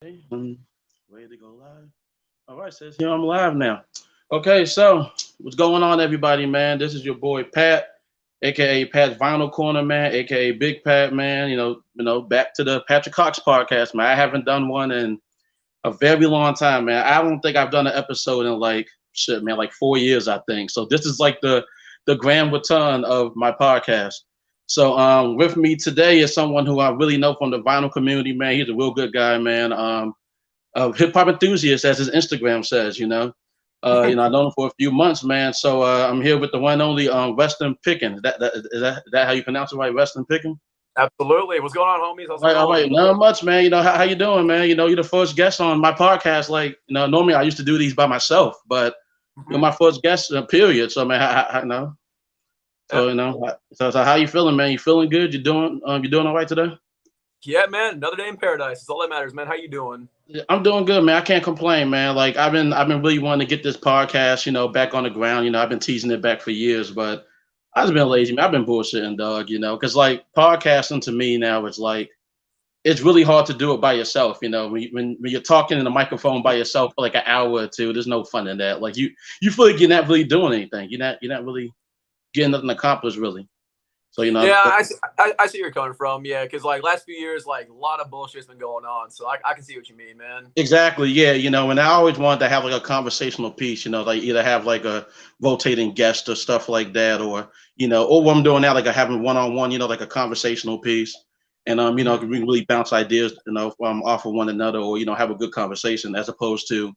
Ready to go live? All right, says here I'm live now. Okay, so what's going on, everybody, man? This is your boy Pat, aka Pat's Vinyl Corner, man, aka Big Pat, man. Back to the Patrick Cox podcast, man. I haven't done one in a very long time, man. I don't think I've done an episode in like shit, man, like 4 years, I think. So this is like the grand return of my podcast. So with me today is someone who I really know from the vinyl community, man. He's a real good guy, man. Hip hop enthusiast, as his Instagram says. I've known him for a few months, man. So I'm here with the one and only Weston Picken. Is that how you pronounce it, right? Weston Picken. Absolutely. What's going on, homies? How's it All right. going? Not much, man. How you doing, man? You're the first guest on my podcast. Like, normally I used to do these by myself, but you're my first guest, period. So, man, So how you feeling, man? You feeling good? You doing all right today? Yeah, man. Another day in paradise. It's all that matters, man. How you doing? Yeah, I'm doing good, man. I can't complain, man. Like I've been really wanting to get this podcast, back on the ground. I've been teasing it back for years, but I've just been lazy, man. I've been bullshitting, dog. Because like podcasting to me now is like it's really hard to do it by yourself. When you're talking in a microphone by yourself for like an hour or two, there's no fun in that. Like you feel like you're not really doing anything. You're not really getting nothing accomplished, really. So Yeah, I see where you're coming from. Yeah, because like last few years, like a lot of bullshit's been going on. So I can see what you mean, man. exactly, yeah. And I always wanted to have like a conversational piece. Like either have like a rotating guest or stuff like that, or what I'm doing now, like I having one-on-one, like a conversational piece, and we can really bounce ideas, off of one another, or have a good conversation as opposed to,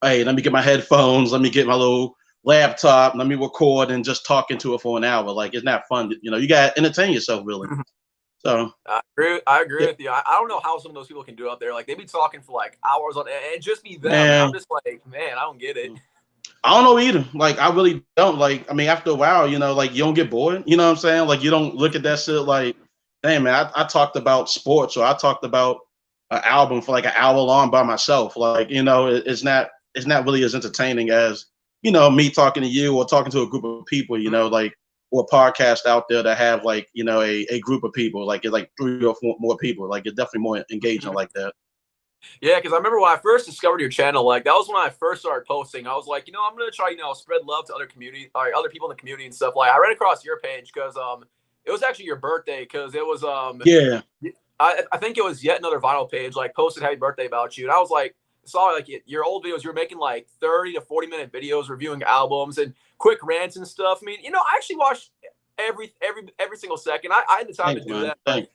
hey, let me get my headphones, let me get my little laptop, let me record and just talk into it for an hour. Like it's not fun. You got to entertain yourself, really. So I agree with you. I don't know how some of those people can do it out there. Like they be talking for like hours on, and just be them. And I'm just like, man, I don't get it. I don't know either. Like I really don't. Like I mean, after a while, like you don't get bored. You know what I'm saying? Like you don't look at that shit like, damn man, I talked about sports or I talked about an album for like an hour long by myself. Like it's not really as entertaining as me talking to you or talking to a group of people, like, or a podcast out there that have like, a group of people, like it's like 3 or 4 more people. Like it's definitely more engaging like that. Yeah, because I remember when I first discovered your channel, like that was when I first started posting. I was like, I'm gonna try, spread love to other community, or other people in the community and stuff. Like I ran across your page because it was actually your birthday, because it was Yeah. I think it was yet another vinyl page like posted happy birthday about you, and I was like, saw like your old videos. You were making like 30 to 40-minute videos reviewing albums and quick rants and stuff. I mean, I actually watched every single second. I had the time to do that. But,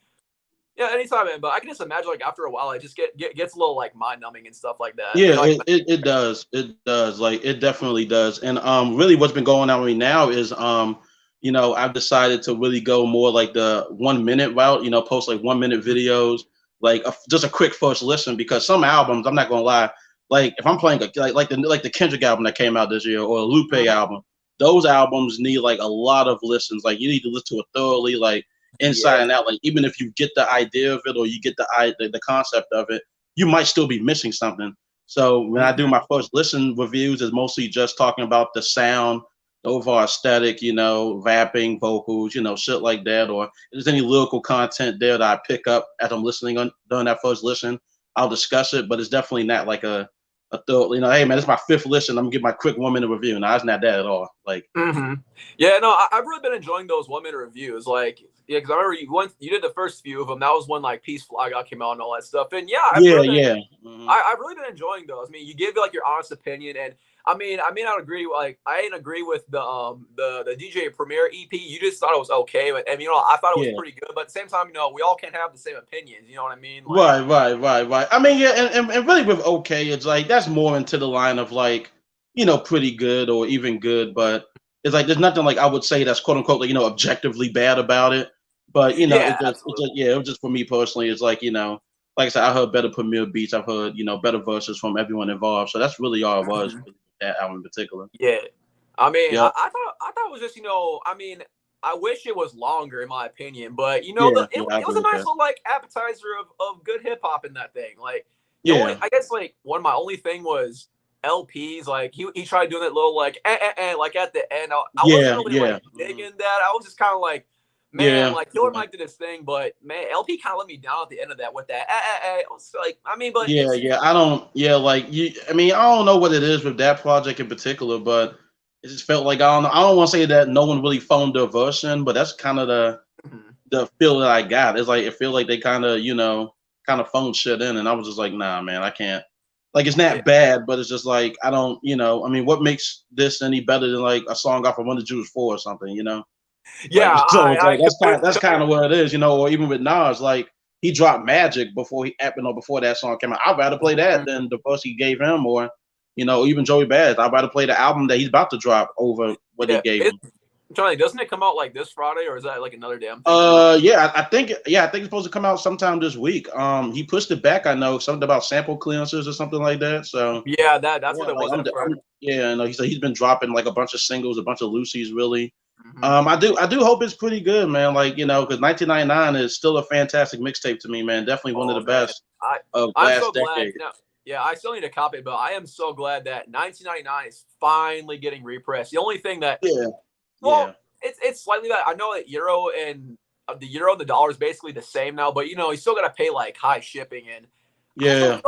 yeah, anytime, man. But I can just imagine like after a while, it just gets a little like mind numbing and stuff like that. Yeah, it does. It does. Like it definitely does. And really what's been going on with me now is I've decided to really go more like the 1 minute route, post like 1 minute videos, like just a quick first listen, because some albums, I'm not gonna lie, like if I'm playing like the Kendrick album that came out this year or a Lupe album, those albums need like a lot of listens. Like you need to listen to it thoroughly, like inside and out. Like even if you get the idea of it or you get the concept of it, you might still be missing something. So when I do my first listen reviews, it's mostly just talking about the sound, the overall aesthetic, rapping, vocals, shit like that. Or if there's any lyrical content there that I pick up as I'm listening during that first listen, I'll discuss it. But it's definitely not like a thorough, hey man, it's my 5th listen, I'm gonna give my quick 1 minute review. No, it's not that at all. Like yeah, no, I've really been enjoying those 1 minute reviews. Like, yeah, because I remember you did the first few of them. That was when like Peace Flag came out and all that stuff. And yeah, I've really been enjoying those. I mean, you give like your honest opinion, and I may not agree. Like, I didn't agree with the DJ Premier EP. You just thought it was okay, but and I thought it was pretty good. But at the same time, we all can't have the same opinions. You know what I mean? Like, right. I mean, yeah, and really with okay, it's like that's more into the line of like, pretty good or even good, but it's like there's nothing like I would say that's quote unquote like, objectively bad about it. But it was just for me personally. It's like like I said, I heard better Premier beats. I've heard better verses from everyone involved. So that's really all it was for that album in particular. Yeah, I mean, I thought it was just I mean, I wish it was longer in my opinion, but it was a nice little like appetizer of good hip hop in that thing. Like I guess like one of my only thing was LPs. Like he tried doing that little like like at the end. I wasn't really like digging that. I was just kind of like, man, like Killer Mike did his thing, but man, LP kind of let me down at the end of that with that. I was like, I mean, but I don't. Yeah, like you. I mean, I don't know what it is with that project in particular, but it just felt like I don't know. I don't want to say that no one really phoned their version, but that's kind of the feel that I got. It's like it feels like they kind of kind of phoned shit in, and I was just like, nah, man, I can't. Like it's not bad, but it's just like I don't. I mean, what makes this any better than like a song off of Run the Jewels 4 or something? Yeah, like, so it's like that's kind of what it is, or even with Nas, like he dropped Magic before before that song came out. I'd rather play that than the verse he gave him, or even Joey Badass. I'd rather play the album that he's about to drop over what he gave him. Charlie, doesn't it come out like this Friday, or is that like another damn thing? I think it's supposed to come out sometime this week. He pushed it back. I know something about sample clearances or something like that. So yeah, that's what it was. He said he's been dropping like a bunch of singles, a bunch of Lucy's, really. I do hope it's pretty good, man. Like because 1999 is still a fantastic mixtape to me, man. Definitely one of the best of last so decade. Yeah, I still need a copy, but I am so glad that 1999 is finally getting repressed. The only thing that it's slightly that I know that Euro and the dollar is basically the same now, but you still got to pay like high shipping and We're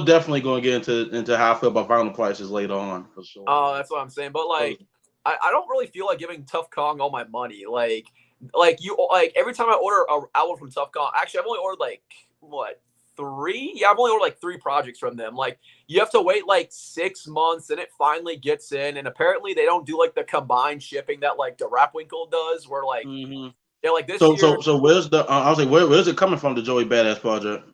definitely going to get into how I feel about vinyl prices later on for sure. Oh, that's what I'm saying. But like, I don't really feel like giving Tough Kong all my money. Like every time I order an album from Tough Kong, actually I've only ordered like what 3? Yeah, I've only ordered like 3 projects from them. Like you have to wait like 6 months and it finally gets in. And apparently they don't do like the combined shipping that like the Rapwinkle does, where like like this year. So where's the I was like, where's it coming from, the Joey Badass project?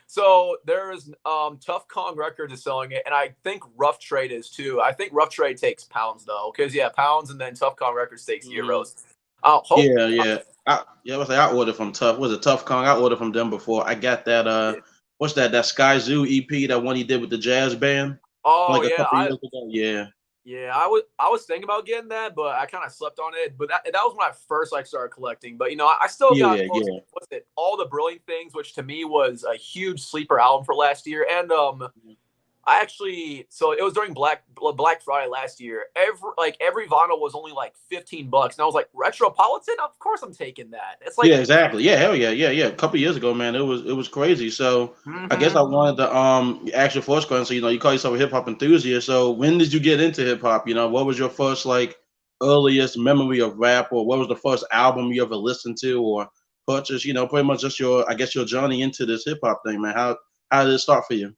So there's Tough Kong Records is selling it, and I think Rough Trade is too. I think Rough Trade takes pounds though, because pounds, and then Tough Kong Records takes euros. I ordered from Tough. Was it Tough Kong? I ordered from them before. I got that. What's that? That Sky Zoo EP, that one he did with the jazz band. Oh like a couple years ago. Yeah. Yeah, I was thinking about getting that, but I kind of slept on it. But that was when I first started collecting. But I still got what's it? All the Brilliant Things, which to me was a huge sleeper album for last year. And I actually, so it was during Black Friday last year. Every vinyl was only like $15, and I was like, Retropolitan? Of course I'm taking that. It's like exactly. Yeah, hell yeah. A couple years ago, man, it was crazy. So I guess I wanted to ask your first question. So you call yourself a hip hop enthusiast. So when did you get into hip hop? What was your first earliest memory of rap, or what was the first album you ever listened to or purchased? Pretty much just your journey into this hip hop thing, man. How did it start for you?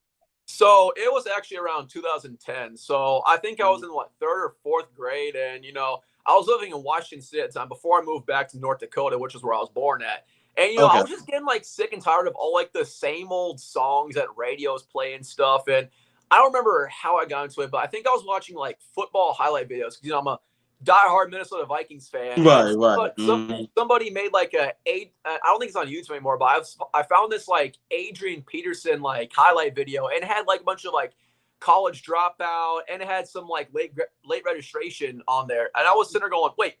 So it was actually around 2010. So I think I was in 3rd or 4th grade, and I was living in Washington State at the time before I moved back to North Dakota, which is where I was born at. And I was just getting sick and tired of all the same old songs that radios play and stuff. And I don't remember how I got into it, but I think I was watching football highlight videos because I'm a diehard Minnesota Vikings fan. Right. Somebody made I don't think it's on YouTube anymore, but I found this Adrian Peterson highlight video, and it had a bunch of college dropout, and it had some late registration on there. And I was sitting there going, wait,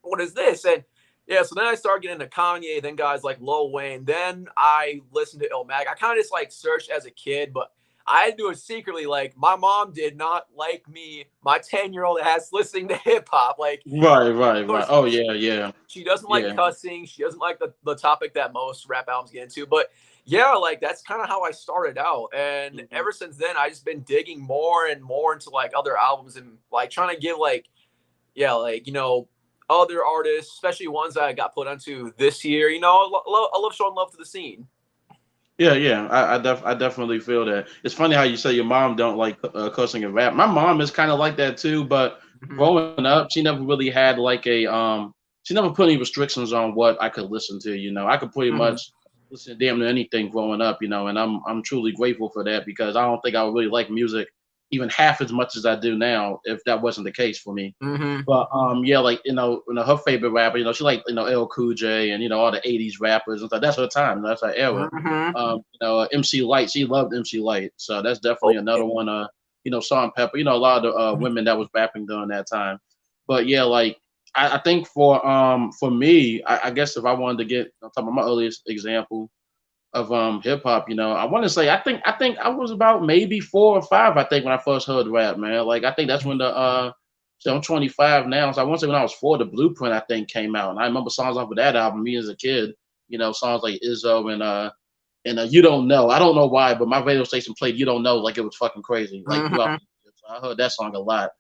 what is this? And so then I started getting into Kanye, then guys like Lil Wayne. Then I listened to Illmatic. I kind of just searched as a kid, but I had to do it secretly. My mom did not like me, my 10-year-old ass, listening to hip hop. Right. Oh yeah. She doesn't like cussing. She doesn't like the topic that most rap albums get into. But that's kind of how I started out. And ever since then, I just been digging more and more into other albums and trying to give other artists, especially ones that I got put onto this year. I love showing love to the scene. Yeah. I definitely feel that. It's funny how you say your mom don't like cussing and rap. My mom is kind of like that too, but growing up, she never really had she never put any restrictions on what I could listen to. I could pretty much listen to damn near anything growing up, and I'm truly grateful for that, because I don't think I would really like music even half as much as I do now if that wasn't the case for me. But her favorite rapper, she liked LL Cool J and all the 80s rappers and stuff. That's her time, that's her era. MC Lyte, she loved MC Lyte, so that's definitely another one. Salt and Pepper, a lot of women that was rapping during that time. But I think for me, I guess if I wanted to get on top of my earliest example of hip hop, I want to say I think I was about maybe 4 or 5. I think when I first heard rap, man. I think that's when the So I'm 25 now. So I want to say when I was 4, the Blueprint I think came out, and I remember songs off of that album. Me as a kid, songs like Izzo and You Don't Know. I don't know why, but my radio station played You Don't Know like it was fucking crazy, like throughout. So I heard that song a lot,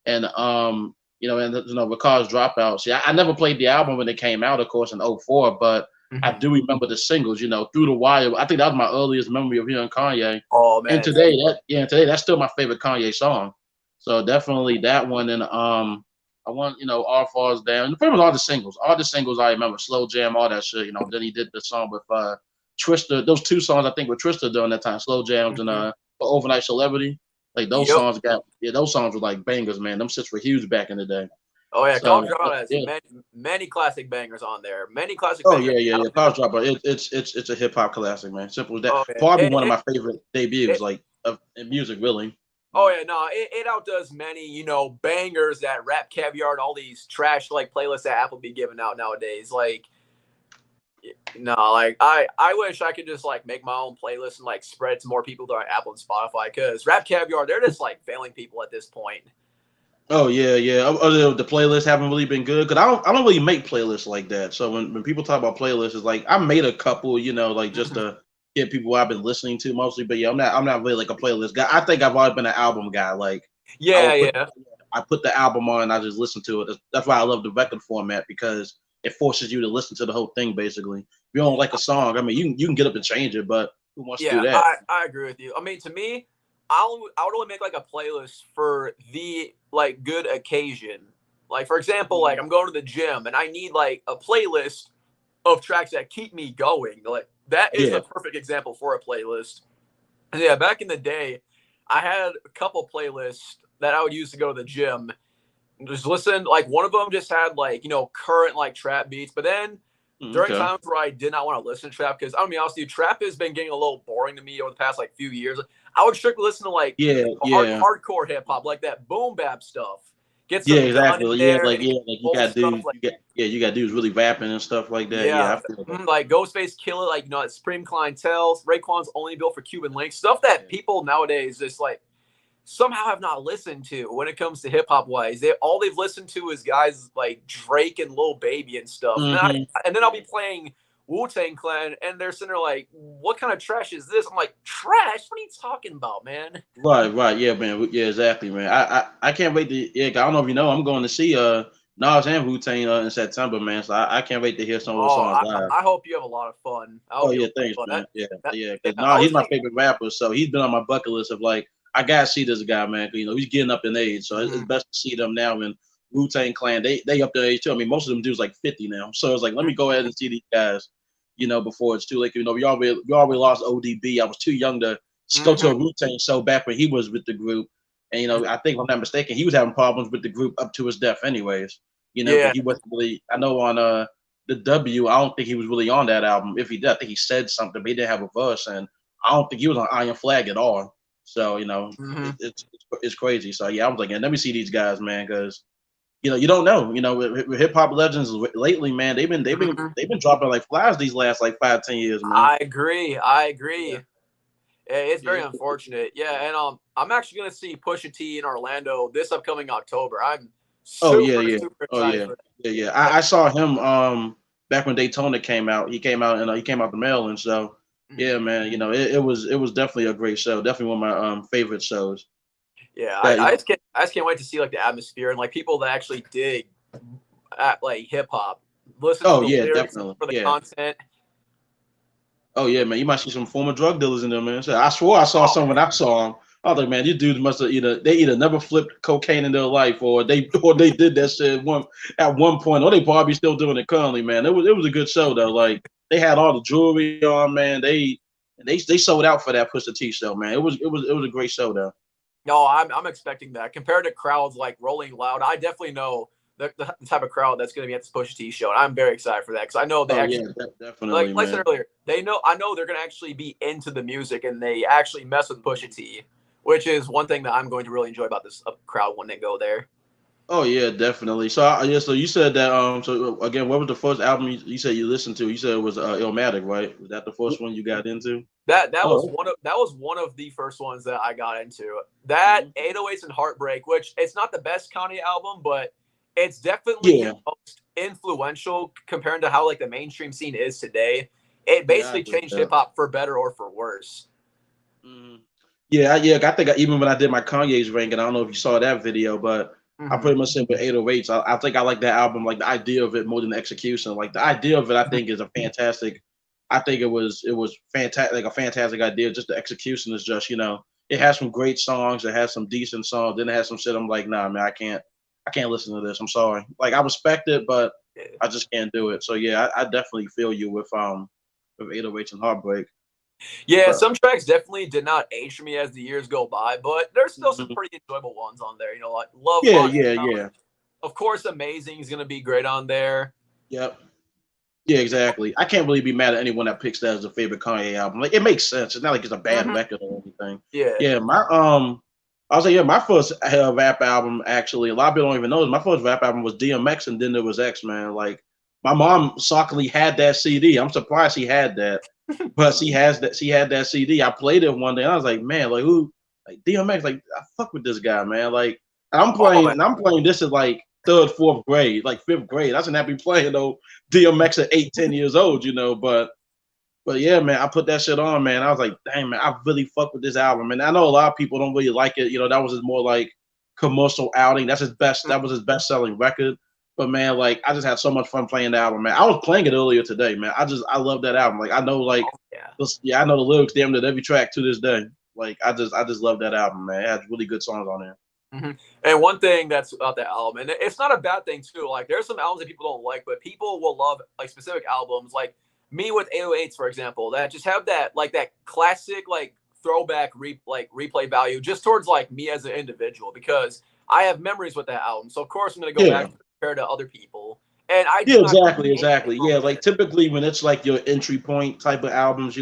and Ricard's Dropout. See, I never played the album when it came out, of course, in '04, but I do remember the singles. Through the Wire. I think that was my earliest memory of hearing Kanye. Oh man, and today that's still my favorite Kanye song. So definitely that one, and I want All Falls Down. Pretty much all the singles. All the singles I remember. Slow Jam, all that shit. Then he did the song with Twista. Those 2 songs I think with Twista during that time. Slow Jams and Overnight Celebrity. Like those songs those songs were like bangers, man. Them shits were huge back in the day. Oh yeah, College Dropout has many classic bangers on there. Many classic bangers. Yeah. College Dropout. It's a hip hop classic, man. Simple as that. Probably one of my favorite debuts, in music, really. Oh yeah, no, it outdoes many, bangers that Rap Caviar and all these trash playlists that Apple be giving out nowadays. I wish I could just make my own playlist and spread it to more people through Apple and Spotify, because Rap Caviar, they're just failing people at this point. Oh yeah. The playlists haven't really been good, because I don't really make playlists like that. So when people talk about playlists, it's I made a couple, just to get people I've been listening to mostly. But yeah, I'm not really a playlist guy. I think I've always been an album guy. I put the album on and I just listen to it. That's why I love the record format, because it forces you to listen to the whole thing. Basically, if you don't like a song, I mean, you can get up and change it, but who wants to do that? I agree with you. I mean, to me, I would only make a playlist for the good occasion. For example, I'm going to the gym and I need a playlist of tracks that keep me going. That is a perfect example for a playlist. And yeah, back in the day, I had a couple playlists that I would use to go to the gym. Just listen, one of them just had current trap beats, but then during times where I did not want to listen to trap, because I'm gonna be honest with you, trap has been getting a little boring to me over the past few years. I would strictly listen to hardcore hip hop, that boom bap stuff. Get some exactly. You got dudes really rapping and stuff like that. Yeah, I feel that. Ghostface Killah, Supreme Clientele, Raekwon's Only Built for Cuban Links, stuff that people nowadays just somehow have not listened to when it comes to hip hop wise. All they've listened to is guys like Drake and Lil Baby and stuff. And then I'll be playing Wu-Tang Clan and they're sitting there what kind of trash is this? I'm like, trash? What are you talking about, man? Right. Yeah, man. Yeah, exactly, man. I can't wait to. I don't know if you know, I'm going to see Nas and Wu-Tang in September, man. So I can't wait to hear some of those songs live. I hope you have a lot of fun. Thanks, man. Because he's my favorite rapper, so he's been on my bucket list of I gotta see this guy, man. He's getting up in age, so it's best to see them now. And Wu-Tang Clan, they up their age too. I mean, most of them dudes 50 now, so it's let me go ahead and see these guys, before it's too late. We already lost ODB. I was too young to go to a Wu-Tang show back when he was with the group, and I think if I'm not mistaken, he was having problems with the group up to his death, anyways. He wasn't really. I know on the W, I don't think he was really on that album. If he did, I think he said something, but he didn't have a verse, and I don't think he was on Iron Flag at all. So it's crazy. So yeah, I was let me see these guys, man, because you don't know. With hip hop legends lately, man, they've been dropping like flies these last 5-10 years, man. I agree. Yeah. It's very unfortunate. Yeah, and I'm actually gonna see Pusha T in Orlando this upcoming October. I'm super excited for that. I saw him back when Daytona came out. He came out to Maryland, so. Yeah, man. It was definitely a great show. Definitely one of my favorite shows. Yeah, I just can't wait to see the atmosphere and people that actually dig at hip hop. Listen to the lyrics definitely for the content. Oh yeah, man. You might see some former drug dealers in there, man. I swore I saw some when I saw them. I was like, man, these dudes must have either never flipped cocaine in their life or they did that shit at one point, or they probably still doing it currently, man. It was a good show though. They had all the jewelry on, man. They sold out for that Pusha T show, man. It was a great show though. No, I'm expecting that. Compared to crowds like Rolling Loud, I definitely know the type of crowd that's going to be at this Pusha T show, and I'm very excited for that because I know they definitely, like I said earlier, I know they're going to actually be into the music and they actually mess with Pusha T, which is one thing that I'm going to really enjoy about this crowd when they go there. Oh yeah, definitely. So yeah, so you said that so again, what was the first album you said you listened to? You said it was Illmatic, right? Was that the first one you got into? That was Oh. one of the first ones that I got into. That Mhm. 808s and Heartbreak, which it's not the best Kanye album, but it's definitely his Yeah. most influential compared to how like the mainstream scene is today. It Yeah, I basically agree with changed hip that. hop for better or for worse. Mhm. Yeah, yeah. I think even when I did my Kanye's ranking, I don't know if you saw that video, but I Mm-hmm. pretty much said with 808s. I think I like that album, like the idea of it more than the execution. Like the idea of it, I think is a fantastic. I think it was fantastic, like a fantastic idea. Just the execution is just it has some great songs, it has some decent songs, then it has some shit. I'm like, nah, man, I can't listen to this. I'm sorry. Like I respect it, but I just can't do it. So yeah, I definitely feel you with 808s and Heartbreak. Yeah, But some tracks definitely did not age for me as the years go by, but there's still some mhm. pretty enjoyable ones on there. You know, like Love Yeah, Haunts yeah, Town. yeah. Of course, Amazing is gonna be great on there. Yep. Yeah, exactly. I can't really be mad at anyone that picks that as a favorite Kanye album. Like it makes sense. It's not like it's a bad Mm-hmm. record or anything. Yeah. Yeah, I was like, yeah, my first rap album actually. A lot of people don't even know this. My first rap album was DMX, and then there was X Man. Like my mom shockingly had that CD. I'm surprised she had that, but she has that. She had that CD. I played it one day, and I was like, man, like who? Like DMX. Like I fuck with this guy, man. Like Oh, man. and I'm playing this at like third, fourth grade, like fifth grade. I shouldn't have to be playing though DMX at 8, 10 years old, but yeah, man, I put that shit on, man. I was like, dang, man, I really fuck with this album. And I know a lot of people don't really like it. That was his more like commercial outing. That's his best. That was his best selling record. But man, like I just had so much fun playing the album, man. I was playing it earlier today, man. I love that album. Like I know, like Oh, yeah. yeah, I know the lyrics damn near every track to this day. Like I just love that album, man. It has really good songs on there. Mm-hmm. And one thing that's about that album, and it's not a bad thing too. Like there's some albums that people don't like, but people will love like specific albums. Like me with 808s, for example, that just have that like that classic like throwback replay value just towards like me as an individual because I have memories with that album. So of course I'm gonna go Yeah. back compared to other people, and I Yeah, do not exactly, take anything exactly. from Yeah, like it. typically when it's like your entry point type of albums,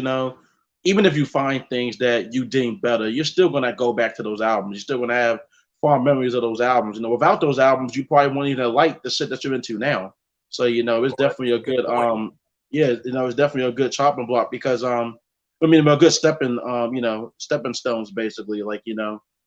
even if you find things that you deem better, you're still gonna go back to those albums. You're still gonna have fond memories of those albums. Without those albums, you probably won't even like the shit that you're into now. So it's Well, definitely that's a a good good point. yeah, it's definitely a good chopping block because I mean a good stepping stones basically, like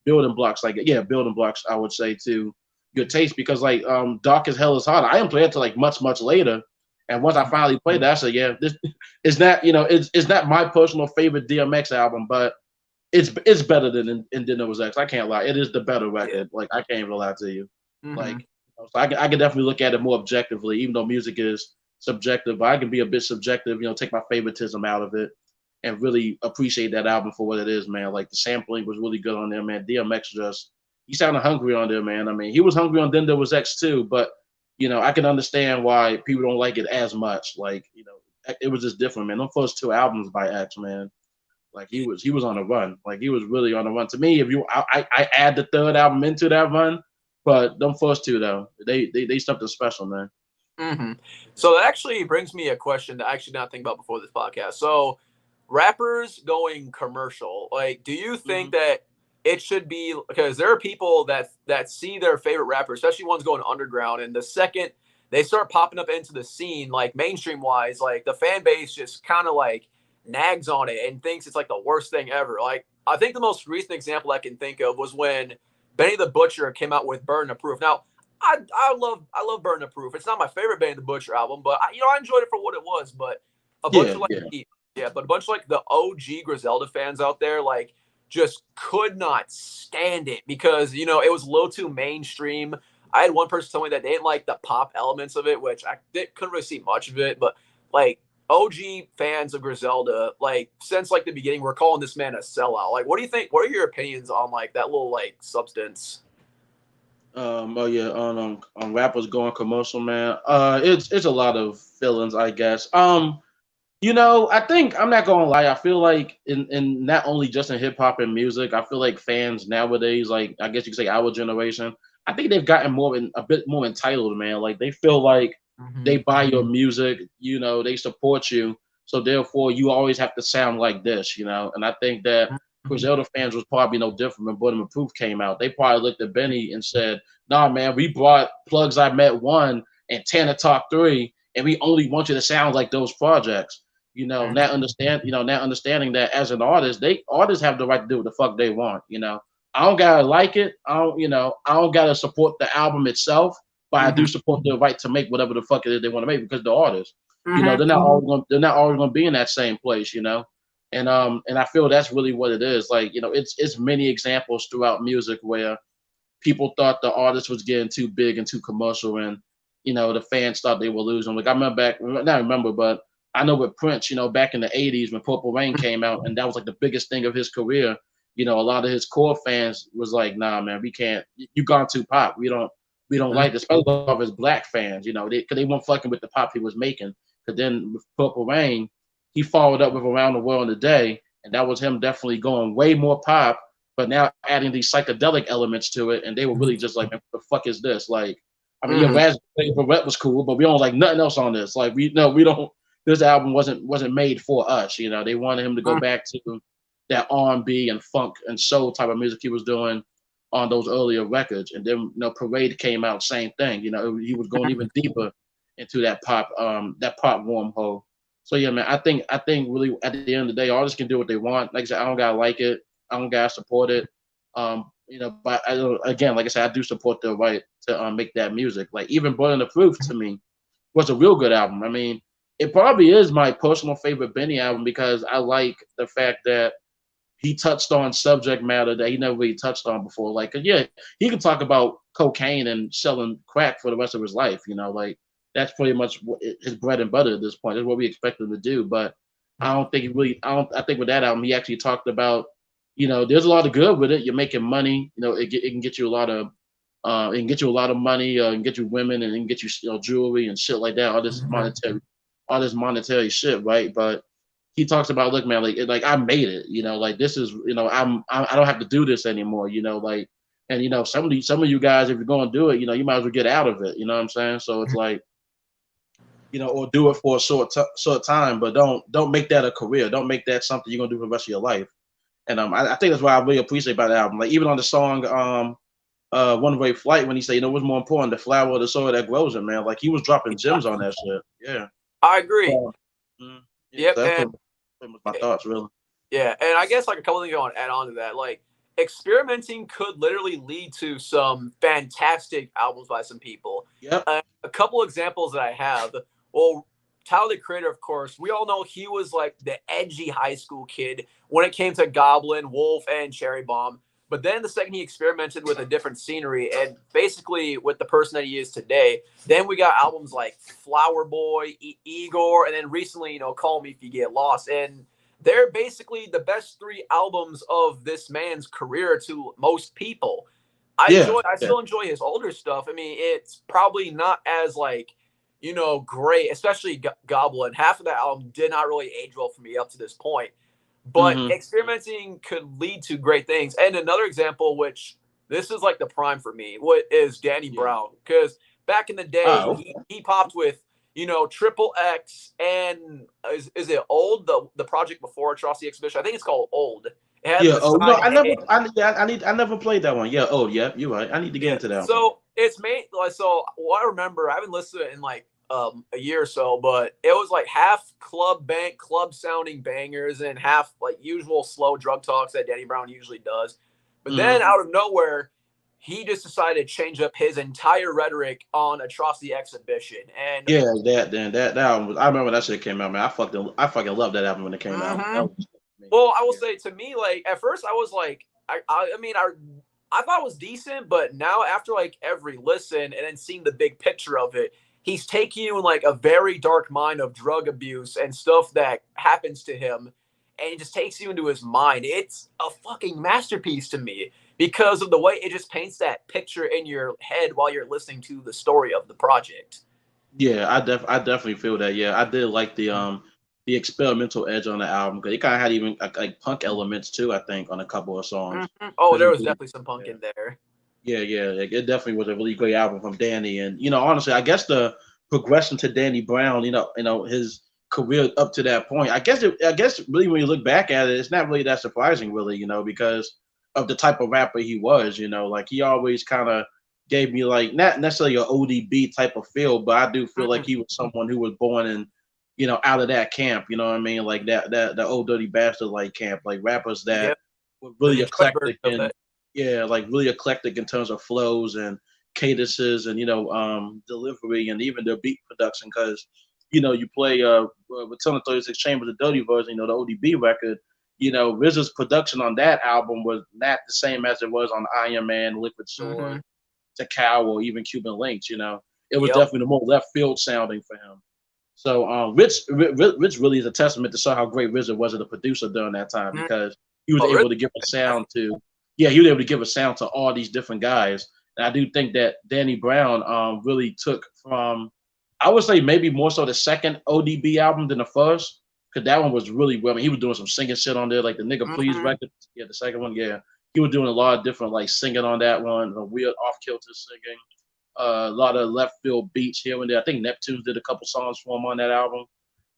building blocks, like yeah, building blocks I would say to good taste because like Dark as Hell is Hot. I didn't play it till like much much later, and once I finally played that, I said, yeah, this is not it's not my personal favorite DMX album, but it's better than then there was X. I can't lie, it is the better Yeah. record. Like I can't even lie to you, Mm-hmm. like so I can definitely look at it more objectively, even though music is subjective. But I can be a bit subjective, take my favoritism out of it and really appreciate that album for what it is, man. Like the sampling was really good on there, man. DMX just he sounded hungry on there, man. I mean, he was hungry on Then There Was X too, but I can understand why people don't like it as much. Like, it was just different, man. Those first two albums by X, man, like he was on a run. Like he was really on a run. To me, if I add the third album into that run, but them first two though, they something special, man. Mm-hmm. So that actually brings me a question that I actually did not think about before this podcast. So rappers going commercial, like, do you Mm-hmm. think that it should be because there are people that see their favorite rapper, especially ones going underground, and the second they start popping up into the scene, like mainstream wise, like the fan base just kind of like nags on it and thinks it's like the worst thing ever. Like I think the most recent example I can think of was when Benny the Butcher came out with Burden of Proof. Now I love Burden of Proof. It's not my favorite Benny the Butcher album, but I enjoyed it for what it was. But a bunch Yeah, of like yeah, but a bunch of like the OG Griselda fans out there like just could not stand it because it was a little too mainstream. I had one person tell me that they didn't like the pop elements of it, which couldn't really see much of it. But like OG fans of Griselda, like since like the beginning, we're calling this man a sellout. Like, what do you think? What are your opinions on like that little like substance? oh yeah, on rappers going commercial, man. It's a lot of feelings, I guess. I think I'm not gonna lie. I feel like in not only just in hip hop and music, I feel like fans nowadays, like I guess you could say our generation, I think they've gotten a bit more entitled, man. Like they feel like Mm-hmm. they buy your music, they support you, so therefore you always have to sound like this, and I think that Griselda fans was probably no different when Burden of Proof came out. They probably looked at Benny and said, "Nah, man, we brought Plugs I Met 1 and Tanner Talk 3, and we only want you to sound like those projects." Now understanding that as an artist, artists have the right to do what the fuck they want. I don't gotta like it. I don't gotta support the album itself, but I do support their right to make whatever the fuck it is they want to make because they're artists. They're not always gonna be in that same place. And I feel that's really what it is. Like, it's many examples throughout music where people thought the artist was getting too big and too commercial, and the fans thought they were losing. Like, I remember but I know with Prince, back in the 80s when Purple Rain came out, and that was like the biggest thing of his career. A lot of his core fans was like, "Nah, man, we can't. You gone too pop. We don't like this." Especially a lot of his black fans, because they weren't fucking with the pop he was making. Because then with Purple Rain, he followed up with Around the World in a Day, and that was him definitely going way more pop, but now adding these psychedelic elements to it, and they were really just like, "What the fuck is this?" Like, I mean, Raspberry Beret was cool, but we don't like nothing else on this. Like, we don't. This album wasn't made for us. They wanted him to go back to that R&B and funk and soul type of music he was doing on those earlier records. And then Parade came out, same thing. He was going even deeper into that pop wormhole. So yeah, man, I think really at the end of the day, artists can do what they want. Like I said, I don't gotta like it, I don't gotta support it. But again, like I said, I do support the right to make that music. Like, even Burden of Proof to me was a real good album. I mean, it probably is my personal favorite Benny album because I like the fact that he touched on subject matter that he never really touched on before. Like, yeah, he could talk about cocaine and selling crack for the rest of his life. Like, that's pretty much his bread and butter at this point. That's what we expect him to do. But I don't think I think with that album, he actually talked about, there's a lot of good with it. You're making money. It can get you a lot of, money, and get you women, and it can get you, jewelry and shit like that. All this monetary shit, right? But he talks about, look, man, like I made it, like this is, I don't have to do this anymore, like, and some of you guys, if you're going to do it, you might as well get out of it, you know what I'm saying? So it's like, or do it for a short time, but don't make that a career. Don't make that something you're gonna do for the rest of your life. And I think that's what I really appreciate about the album. Like, even on the song One Way Flight, when he said, what's more important, the flower or the soil that grows it, man. Like, he was dropping gems on that shit. Yeah. I agree. Yep. So my thoughts, really. Yeah, and I guess like a couple things I want to add on to that. Like, experimenting could literally lead to some fantastic albums by some people. Yep. A couple examples that I have. Well, Tyler, the Creator, of course, we all know he was like the edgy high school kid when it came to Goblin, Wolf, and Cherry Bomb. But then the second he experimented with a different scenery and basically with the person that he is today, then we got albums like Flower Boy, Igor, and then recently, Call Me If You Get Lost. And they're basically the best 3 albums of this man's career to most people. I still enjoy his older stuff. I mean, it's probably not as like, great, especially Goblin. Half of that album did not really age well for me up to this point. But experimenting could lead to great things. And another example, which this is like the prime for me, what is Danny Brown. Because back in the day, he popped with, Triple X and is it Old, the project before Atrocity Exhibition? I think it's called Old. I never played that one. Yeah, you're right. I need to get into that. So it's made what I remember, I haven't listened to it in like a year or so, but it was like half club sounding bangers and half like usual slow drug talks that Danny Brown usually does. But then out of nowhere, he just decided to change up his entire rhetoric on Atrocity Exhibition. And that album, I remember that shit came out, man. I fucking loved that album when it came out. Well, I will say, to me, like, at first I was like, I thought it was decent, but now after like every listen and then seeing the big picture of it, he's taking you in like a very dark mind of drug abuse and stuff that happens to him, and it just takes you into his mind. It's a fucking masterpiece to me because of the way it just paints that picture in your head while you're listening to the story of the project. Yeah, I definitely feel that. Yeah, I did like the experimental edge on the album because it kind of had even like punk elements too. I think on a couple of songs. Oh, there was definitely some punk in there. Yeah, it definitely was a really great album from Danny, and honestly, I guess the progression to Danny Brown, his career up to that point. I guess really when you look back at it, it's not really that surprising, really, because of the type of rapper he was. Like he always kind of gave me like not necessarily an ODB type of feel, but I do feel like he was someone who was born in, out of that camp. You know what I mean? Like that the old dirty bastard like camp, like rappers that were really eclectic and like really eclectic in terms of flows and cadences and delivery and even their beat production. Because you play with 36 Chambers, the dirty version, the ODB record. RZA's production on that album was not the same as it was on Iron Man, Liquid Sword, to Cow, or even Cuban Links. It was definitely the more left field sounding for him. So Rich really is a testament to show how great RZA was as a producer during that time, because he was able to give a sound to he was able to give a sound to all these different guys. And I do think that Danny Brown really took from, I would say maybe more so the second ODB album than the first, because that one was really well. I mean, he was doing some singing shit on there, like the Nigga Please record. Yeah, the second one, he was doing a lot of different like singing on that one, weird off kilter singing, a lot of left field beats here and there. I think Neptunes did a couple songs for him on that album,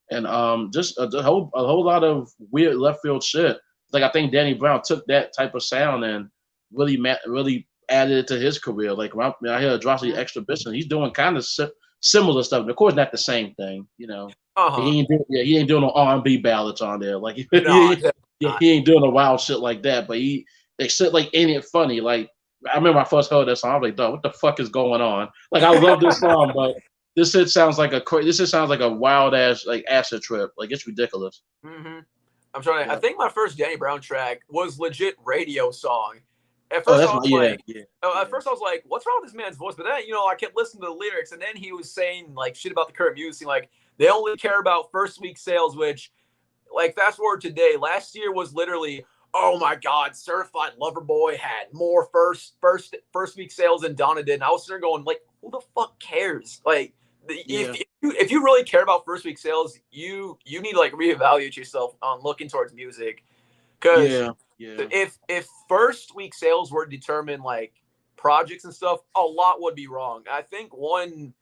and just a whole lot of weird left field shit. Like I think Danny Brown took that type of sound and really added it to his career. Like when I hear Atrocity Exhibition, he's doing kind of similar stuff. Of course, not the same thing, He ain't doing no R&B ballads on there. Like he ain't doing a wild shit like that. But they said like Ain't It Funny? Like I remember I first heard that song, I was like, dog, what the fuck is going on? Like I love this song, but this shit sounds like a wild ass like acid trip. Like it's ridiculous. I'm trying. I think my first Danny Brown track was legit radio song. At first, I was like, "What's wrong with this man's voice?" But then, I kept listening to the lyrics, and then he was saying like shit about the current music, like they only care about first week sales. Which, like, fast forward today, last year was literally, oh my god, Certified Lover Boy had more first week sales than Donna did, and I was sitting there going like, who the fuck cares? Like, if you really care about first week sales, you need to like reevaluate yourself on looking towards music, because if first week sales were to determine like projects and stuff, a lot would be wrong. I think one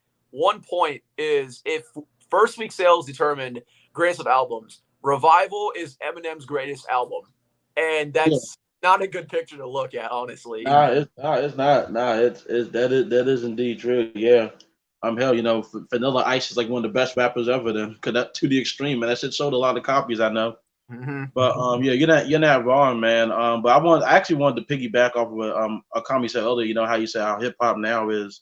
point is if first week sales determined greatest of albums, Revival is Eminem's greatest album, and that's not a good picture to look at, honestly. It's not. That is indeed true. Yeah. Hell, Vanilla Ice is like one of the best rappers ever. Then, cause that to the extreme, man. That shit sold a lot of copies, I know. But you're not wrong, man. But I actually wanted to piggyback off of a comment you said earlier. How you said how hip hop now is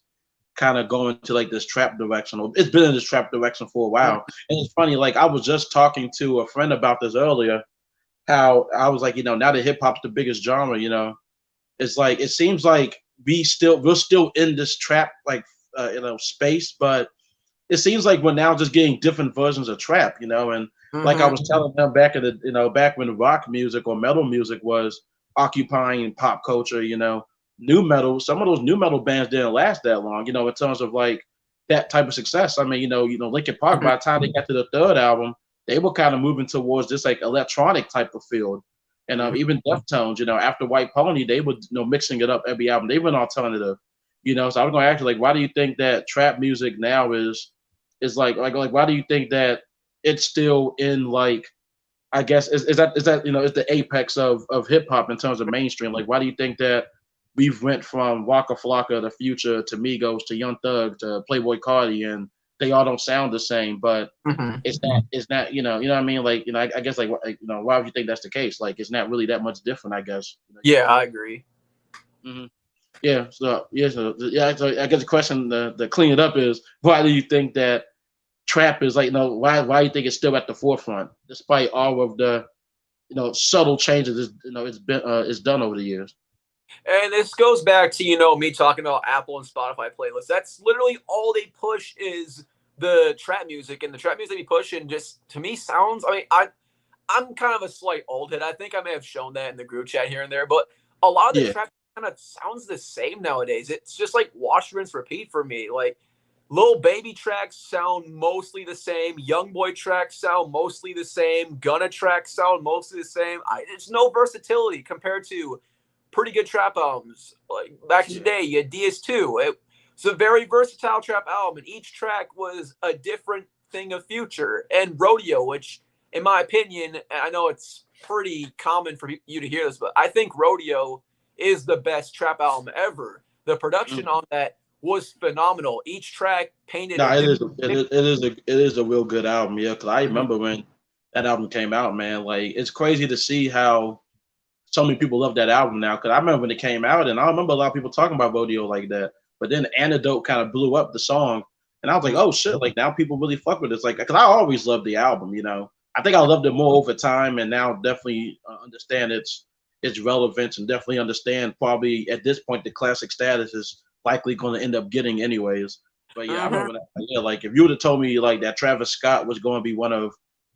kind of going to like this trap direction. It's been in this trap direction for a while, and it's funny. Like I was just talking to a friend about this earlier. How I was like, now that hip hop's the biggest genre, it's like it seems like we're still in this trap like space, but it seems like we're now just getting different versions of trap, and like I was telling them back in the back when the rock music or metal music was occupying pop culture, new metal, some of those new metal bands didn't last that long, in terms of like that type of success. I mean, Linkin Park, by the time they got to the third album, they were kind of moving towards this like electronic type of field. And even Deftones, after White Pony, they were mixing it up every album. They went alternative, So I was going to ask you, like, why do you think that trap music now is like why do you think that it's still in like, I guess is that is the apex of hip hop in terms of mainstream? Like, why do you think that we've went from Waka Flocka, The Future, to Migos, to Young Thug, to Playboy Cardi, and they all don't sound the same, but it's not, you know what I mean? Like, I guess like, why would you think that's the case? Like, it's not really that much different, I guess. I agree. Yeah. So I guess the question to clean it up is, why do you think that trap is like, why do you think it's still at the forefront despite all of the, subtle changes it's done over the years? And this goes back to, me talking about Apple and Spotify playlists. That's literally all they push is the trap music, and the trap music they push, and just to me sounds, I'm kind of a slight old head. I think I may have shown that in the group chat here and there, but a lot of the trap kind of sounds the same nowadays. It's just like wash, rinse, repeat for me. Like Lil Baby tracks sound mostly the same. Young Boy tracks sound mostly the same. Gunna tracks sound mostly the same. There's no versatility compared to pretty good trap albums. Like back in the day, you had DS2. It's a very versatile trap album, and each track was a different thing of Future and Rodeo, which, in my opinion, and I know it's pretty common for you to hear this, but I think Rodeo is the best trap album ever. The production on that was phenomenal. Each track painted. No, it is a real good album. Yeah, because I remember when that album came out, man. Like, it's crazy to see how so many people love that album now. Because I remember when it came out, and I remember a lot of people talking about Rodeo like that. But then Antidote kind of blew up the song, and I was like, oh shit! Like, now people really fuck with it. It's like, because I always loved the album. You know, I think I loved it more over time, and now definitely understand its relevance, and definitely understand probably at this point the classic status is likely going to end up getting anyways. But yeah, I remember that. Yeah, like if you would have told me like that Travis Scott was going to be one of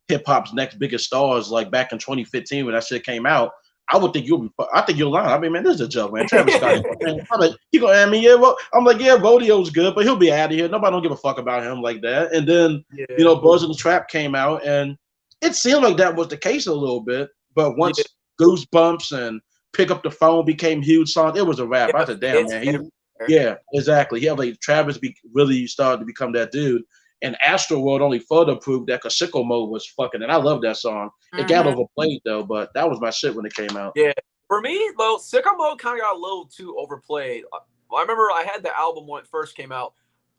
hip hop's next biggest stars, like back in 2015 when that shit came out, I would think I think you're lying. I mean, man, this is a joke, man. Travis Scott. I'm like, you gonna add me? Yeah, well, I'm like, yeah, Rodeo's good, but he'll be out of here. Nobody don't give a fuck about him like that. And then Buzz and the Trap came out, and it seemed like that was the case a little bit. But once Goosebumps and Pick Up the Phone became huge songs, it was a wrap. I said, damn, man. Yeah, exactly. Yeah, like Travis really started to become that dude. And Astro World only further proved that because Sicko Mode was fucking, and I love that song. It got overplayed though, but that was my shit when it came out. Yeah, for me, though, Sicko Mode kind of got a little too overplayed. I remember I had the album when it first came out.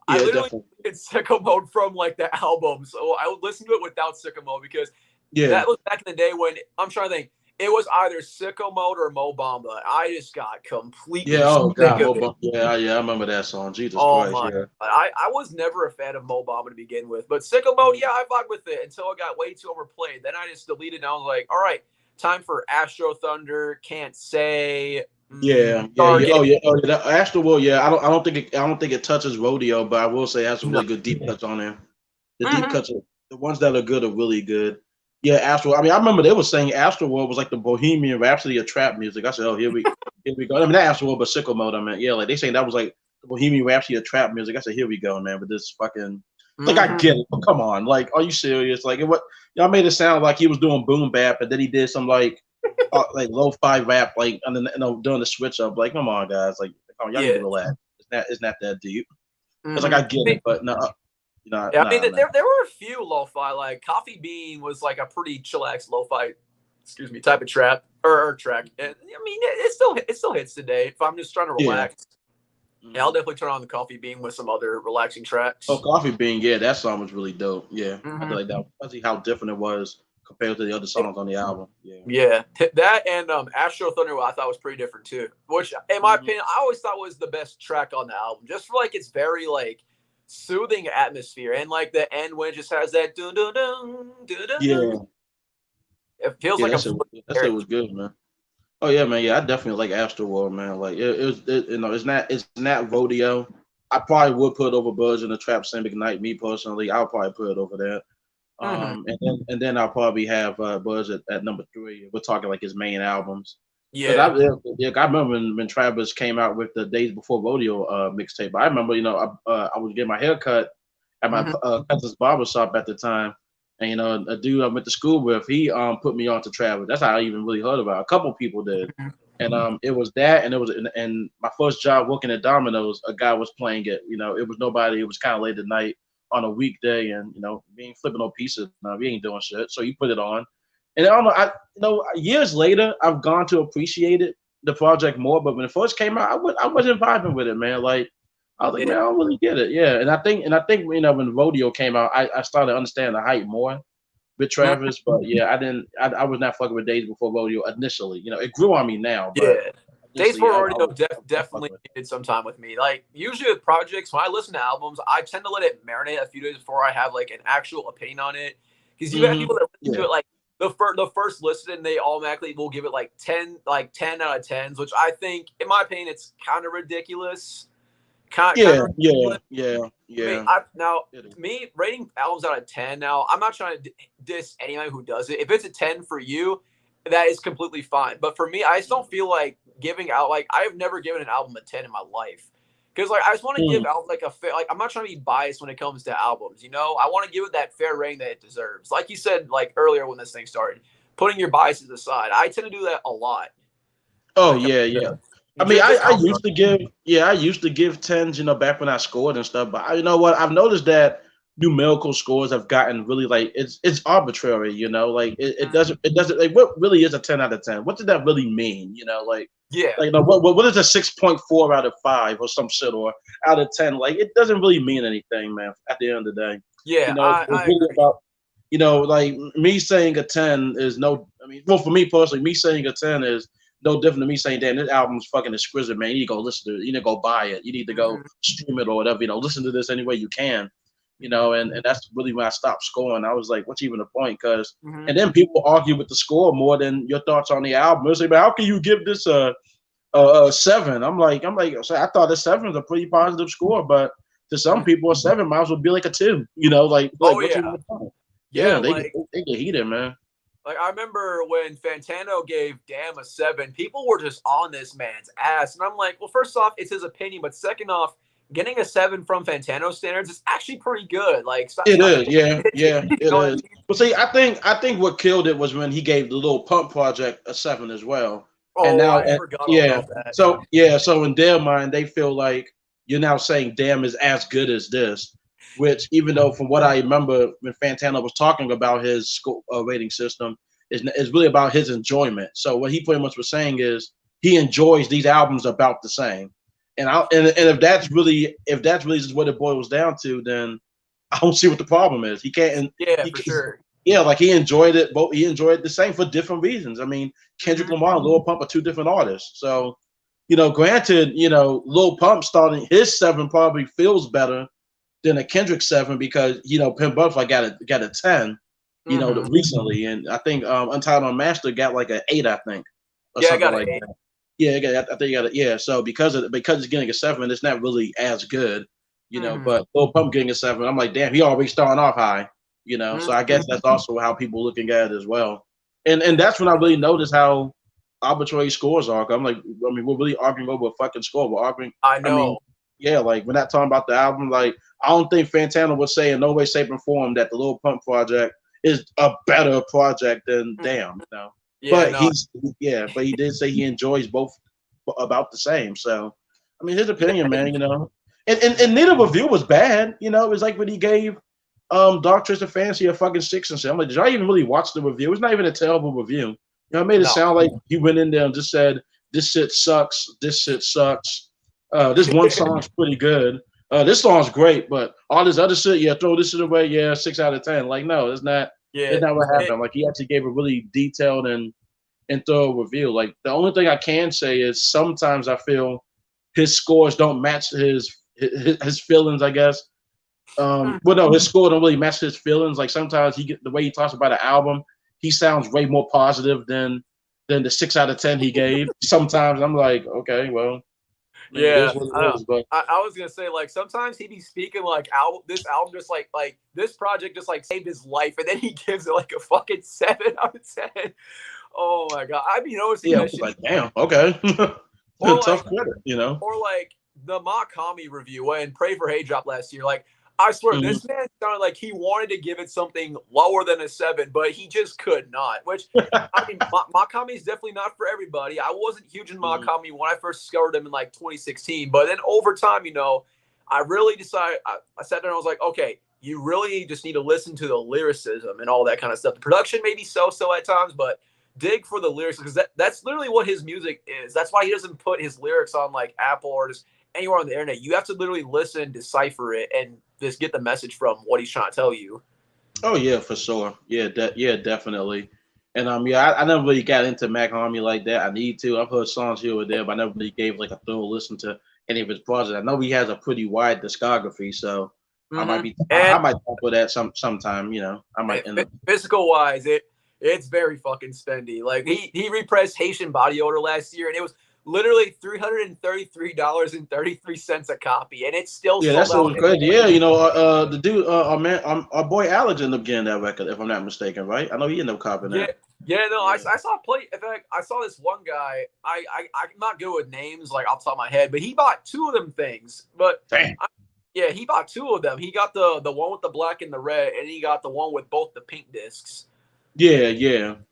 I literally did Sicko Mode from like the album, so I would listen to it without Sicko Mode because that was back in the day when I'm trying to think. It was either Sicko Mode or Mo Bamba. I just got completely sick of it. Yeah, I remember that song. Jesus Christ. Yeah. I was never a fan of Mo Bamba to begin with, but Sicko Mode, yeah, I vibe with it until it got way too overplayed. Then I just deleted it. And I was like, all right, time for Astro Thunder. Can't Say. Yeah. Oh yeah. That Astro World. Yeah, I don't think it touches Rodeo, but I will say it has some really good deep cuts on there. The deep cuts, the ones that are good are really good. Yeah, Astro. I mean, I remember they were saying Astro World was like the Bohemian Rhapsody of trap music. I said, oh, here we go. I mean, not Astro World, but Sicko Mode. I mean, yeah, like they saying that was like the Bohemian Rhapsody of trap music. I said, here we go, man. But this fucking, like, I get it, but come on, like, are you serious? Like, y'all made it sound like he was doing boom bap, and then he did some like lo-fi rap, like, and then doing the switch up. Like, come on, guys, like, come on, y'all need to relax. It's not that deep. It's like I get it, but no. I mean, there were a few lo-fi, like Coffee Bean was like a pretty chillax lo-fi, type of trap or track. And, I mean, it still hits today. If I'm just trying to relax, I'll definitely turn on the Coffee Bean with some other relaxing tracks. Oh, Coffee Bean, yeah, that song was really dope. Yeah, I feel like that. I see how different it was compared to the other songs on the album. Yeah, that and Astro Thunder, I thought was pretty different too. Which, in my opinion, I always thought was the best track on the album, just for like it's very like soothing atmosphere, and like the end when it just has that dun dun dun dun dun. Yeah, it feels like that shit was good, man. Oh yeah, man. Yeah, I definitely like Astro World, man. Like it's not Rodeo. I probably would put it over Buzz in the Trap Symbic Night. Me personally, I'll probably put it over that. And then I'll probably have Buzz at number 3. We're talking like his main albums. Yeah, I remember when Travis came out with the Days Before Rodeo mixtape. I remember, I was getting my hair cut at my cousin's barbershop at the time, and a dude I went to school with, he put me on to Travis. That's how I even really heard about it. A couple people did, and it was that, and it was and my first job working at Domino's, a guy was playing it. It was nobody. It was kind of late at night on a weekday, and we ain't flipping no pieces. We ain't doing shit. So he put it on. And I don't know. Years later, I've gone to appreciate the project more. But when it first came out, I wasn't vibing with it, man. Like I was like, man, I don't really get it. Yeah, and I think when Rodeo came out, I started understanding the hype more with Travis. But yeah, I was not fucking with Days Before Rodeo initially. It grew on me now. But Days Before Rodeo definitely did some time with me. Like usually with projects, when I listen to albums, I tend to let it marinate a few days before I have like an actual opinion on it. Because you have people that listen to it like the first listen, they automatically will give it like 10 out of 10s, which I think, in my opinion, it's kind of ridiculous. Yeah. Now, me rating albums out of 10. Now, I'm not trying to diss anyone who does it. If it's a 10 for you, that is completely fine. But for me, I just don't feel like giving out I've never given an album a 10 in my life. Because I just want to give out a fair, I'm not trying to be biased when it comes to albums, I want to give it that fair rating that it deserves. Like you said, earlier when this thing started, putting your biases aside, I tend to do that a lot. Oh yeah. I mean, I used to give 10s, back when I scored and stuff. But you know what? I've noticed that numerical scores have gotten really like it's arbitrary, you know, like it doesn't like what really is a 10 out of 10? What did that really mean? You know, like you know, what is a 6.4 out of 5 or some shit or out of 10? Like it doesn't really mean anything, man, at the end of the day. Yeah, you know, it's really agree. about, you know, like me saying a 10 is no, I mean, well, for me personally, me saying a 10 is no different than me saying, damn, this album's fucking exquisite, man. You need to go listen to it. You need to go buy it. You need to go stream it or whatever, you know, listen to this any way you can. You know, and that's really when I stopped scoring. I was like, what's even the point? Because and then people argue with the score more than your thoughts on the album. They say, but how can you give this a 7? I'm like, so I thought a 7 is a pretty positive score, but to some people, a 7 might as well be like a 2. You know, like what's even the point? Yeah, they get heated, man. Like I remember when Fantano gave Damn a 7, people were just on this man's ass, and I'm like, well, first off, it's his opinion, but second off, getting a 7 from Fantano standards is actually pretty good. Like it is, yeah, it is. I mean? But see, I think what killed it was when he gave the Lil Pump project a 7 as well. Oh, and now, I forgot about that. So in their mind, they feel like you're now saying Damn is as good as this, which even though from what I remember when Fantano was talking about his score, rating system, is really about his enjoyment. So what he pretty much was saying is he enjoys these albums about the same. And if that's really just what it boils down to, then I don't see what the problem is. He can't. For sure. Yeah, like he enjoyed it. Both he enjoyed it the same for different reasons. I mean, Kendrick Lamar and Lil Pump are 2 different artists. So, you know, granted, you know, Lil Pump starting his 7 probably feels better than a Kendrick 7 because you know Pimp Butterfly got a 10, you know, recently, and I think Untitled Unmastered got like an 8, I think. Or something got like that. Yeah, I think you got it. Yeah, so because it's getting a 7, it's not really as good, you know. But Lil Pump getting a 7, I'm like, damn, he already starting off high, you know. So I guess that's also how people looking at it as well. And that's when I really noticed how arbitrary scores are. I'm like, I mean, we're really arguing over a fucking score. We're arguing. I know. I mean, yeah, like we're not talking about the album. Like I don't think Fantano would say in no way, shape, or form that the Lil Pump project is a better project than Damn, you know. Yeah, but he did say he enjoys both about the same. So, I mean, his opinion, man, you know. And neither review was bad, you know. It was like when he gave Dark Twisted Fantasy a fucking 6 and shit. I'm like, did y'all even really watch the review? It's not even a terrible review. You know, it made it sound like he went in there and just said, this shit sucks, this shit sucks. This one song's pretty good. This song's great, but all this other shit, throw this shit away, 6 out of 10. Like, no, it's not. Yeah, it's not what happened. Like he actually gave a really detailed and thorough review. Like the only thing I can say is sometimes I feel his scores don't match his feelings, I guess. Well, no, his score don't really match his feelings. Like sometimes the way he talks about an album, he sounds way more positive than the 6 out of 10 he gave. Sometimes I'm like, okay, well. Yeah, I was gonna say like sometimes he be speaking like this album just like this project just like saved his life, and then he gives it like a fucking 7 out of 10. Oh my god, I be noticing that shit. Like damn, okay, tough credit, you know. Or like the Makami review and Pray for Hate dropped last year, like. I swear, this man sounded like he wanted to give it something lower than a 7, but he just could not. Which, I mean, Makami is definitely not for everybody. I wasn't huge in Makami when I first discovered him in like 2016. But then over time, you know, I really decided, I sat there and I was like, okay, you really just need to listen to the lyricism and all that kind of stuff. The production may be so-so at times, but dig for the lyrics because that's literally what his music is. That's why he doesn't put his lyrics on like Apple or just anywhere on the internet. You have to literally listen, decipher it, and just get the message from what he's trying to tell you. Oh yeah, for sure. Yeah, definitely. And I never really got into Mac Army like that. I need to. I've heard songs here or there, but I never really gave like a thorough listen to any of his projects. I know he has a pretty wide discography, so I might talk with that sometime. You know, I might end up physical wise, it's very fucking spendy. Like he repressed Haitian Body Odor last year, and it was literally $333.33 a copy, and it's still that's so crazy. Yeah, you know, the dude, our boy Alex ended up getting that record, if I'm not mistaken, right? I know he ended up copying that. I saw play. In fact, I saw this one guy. I'm not good with names like off the top of my head, but he bought 2 of them things. But he bought 2 of them. He got the one with the black and the red, and he got the one with both the pink discs. Yeah.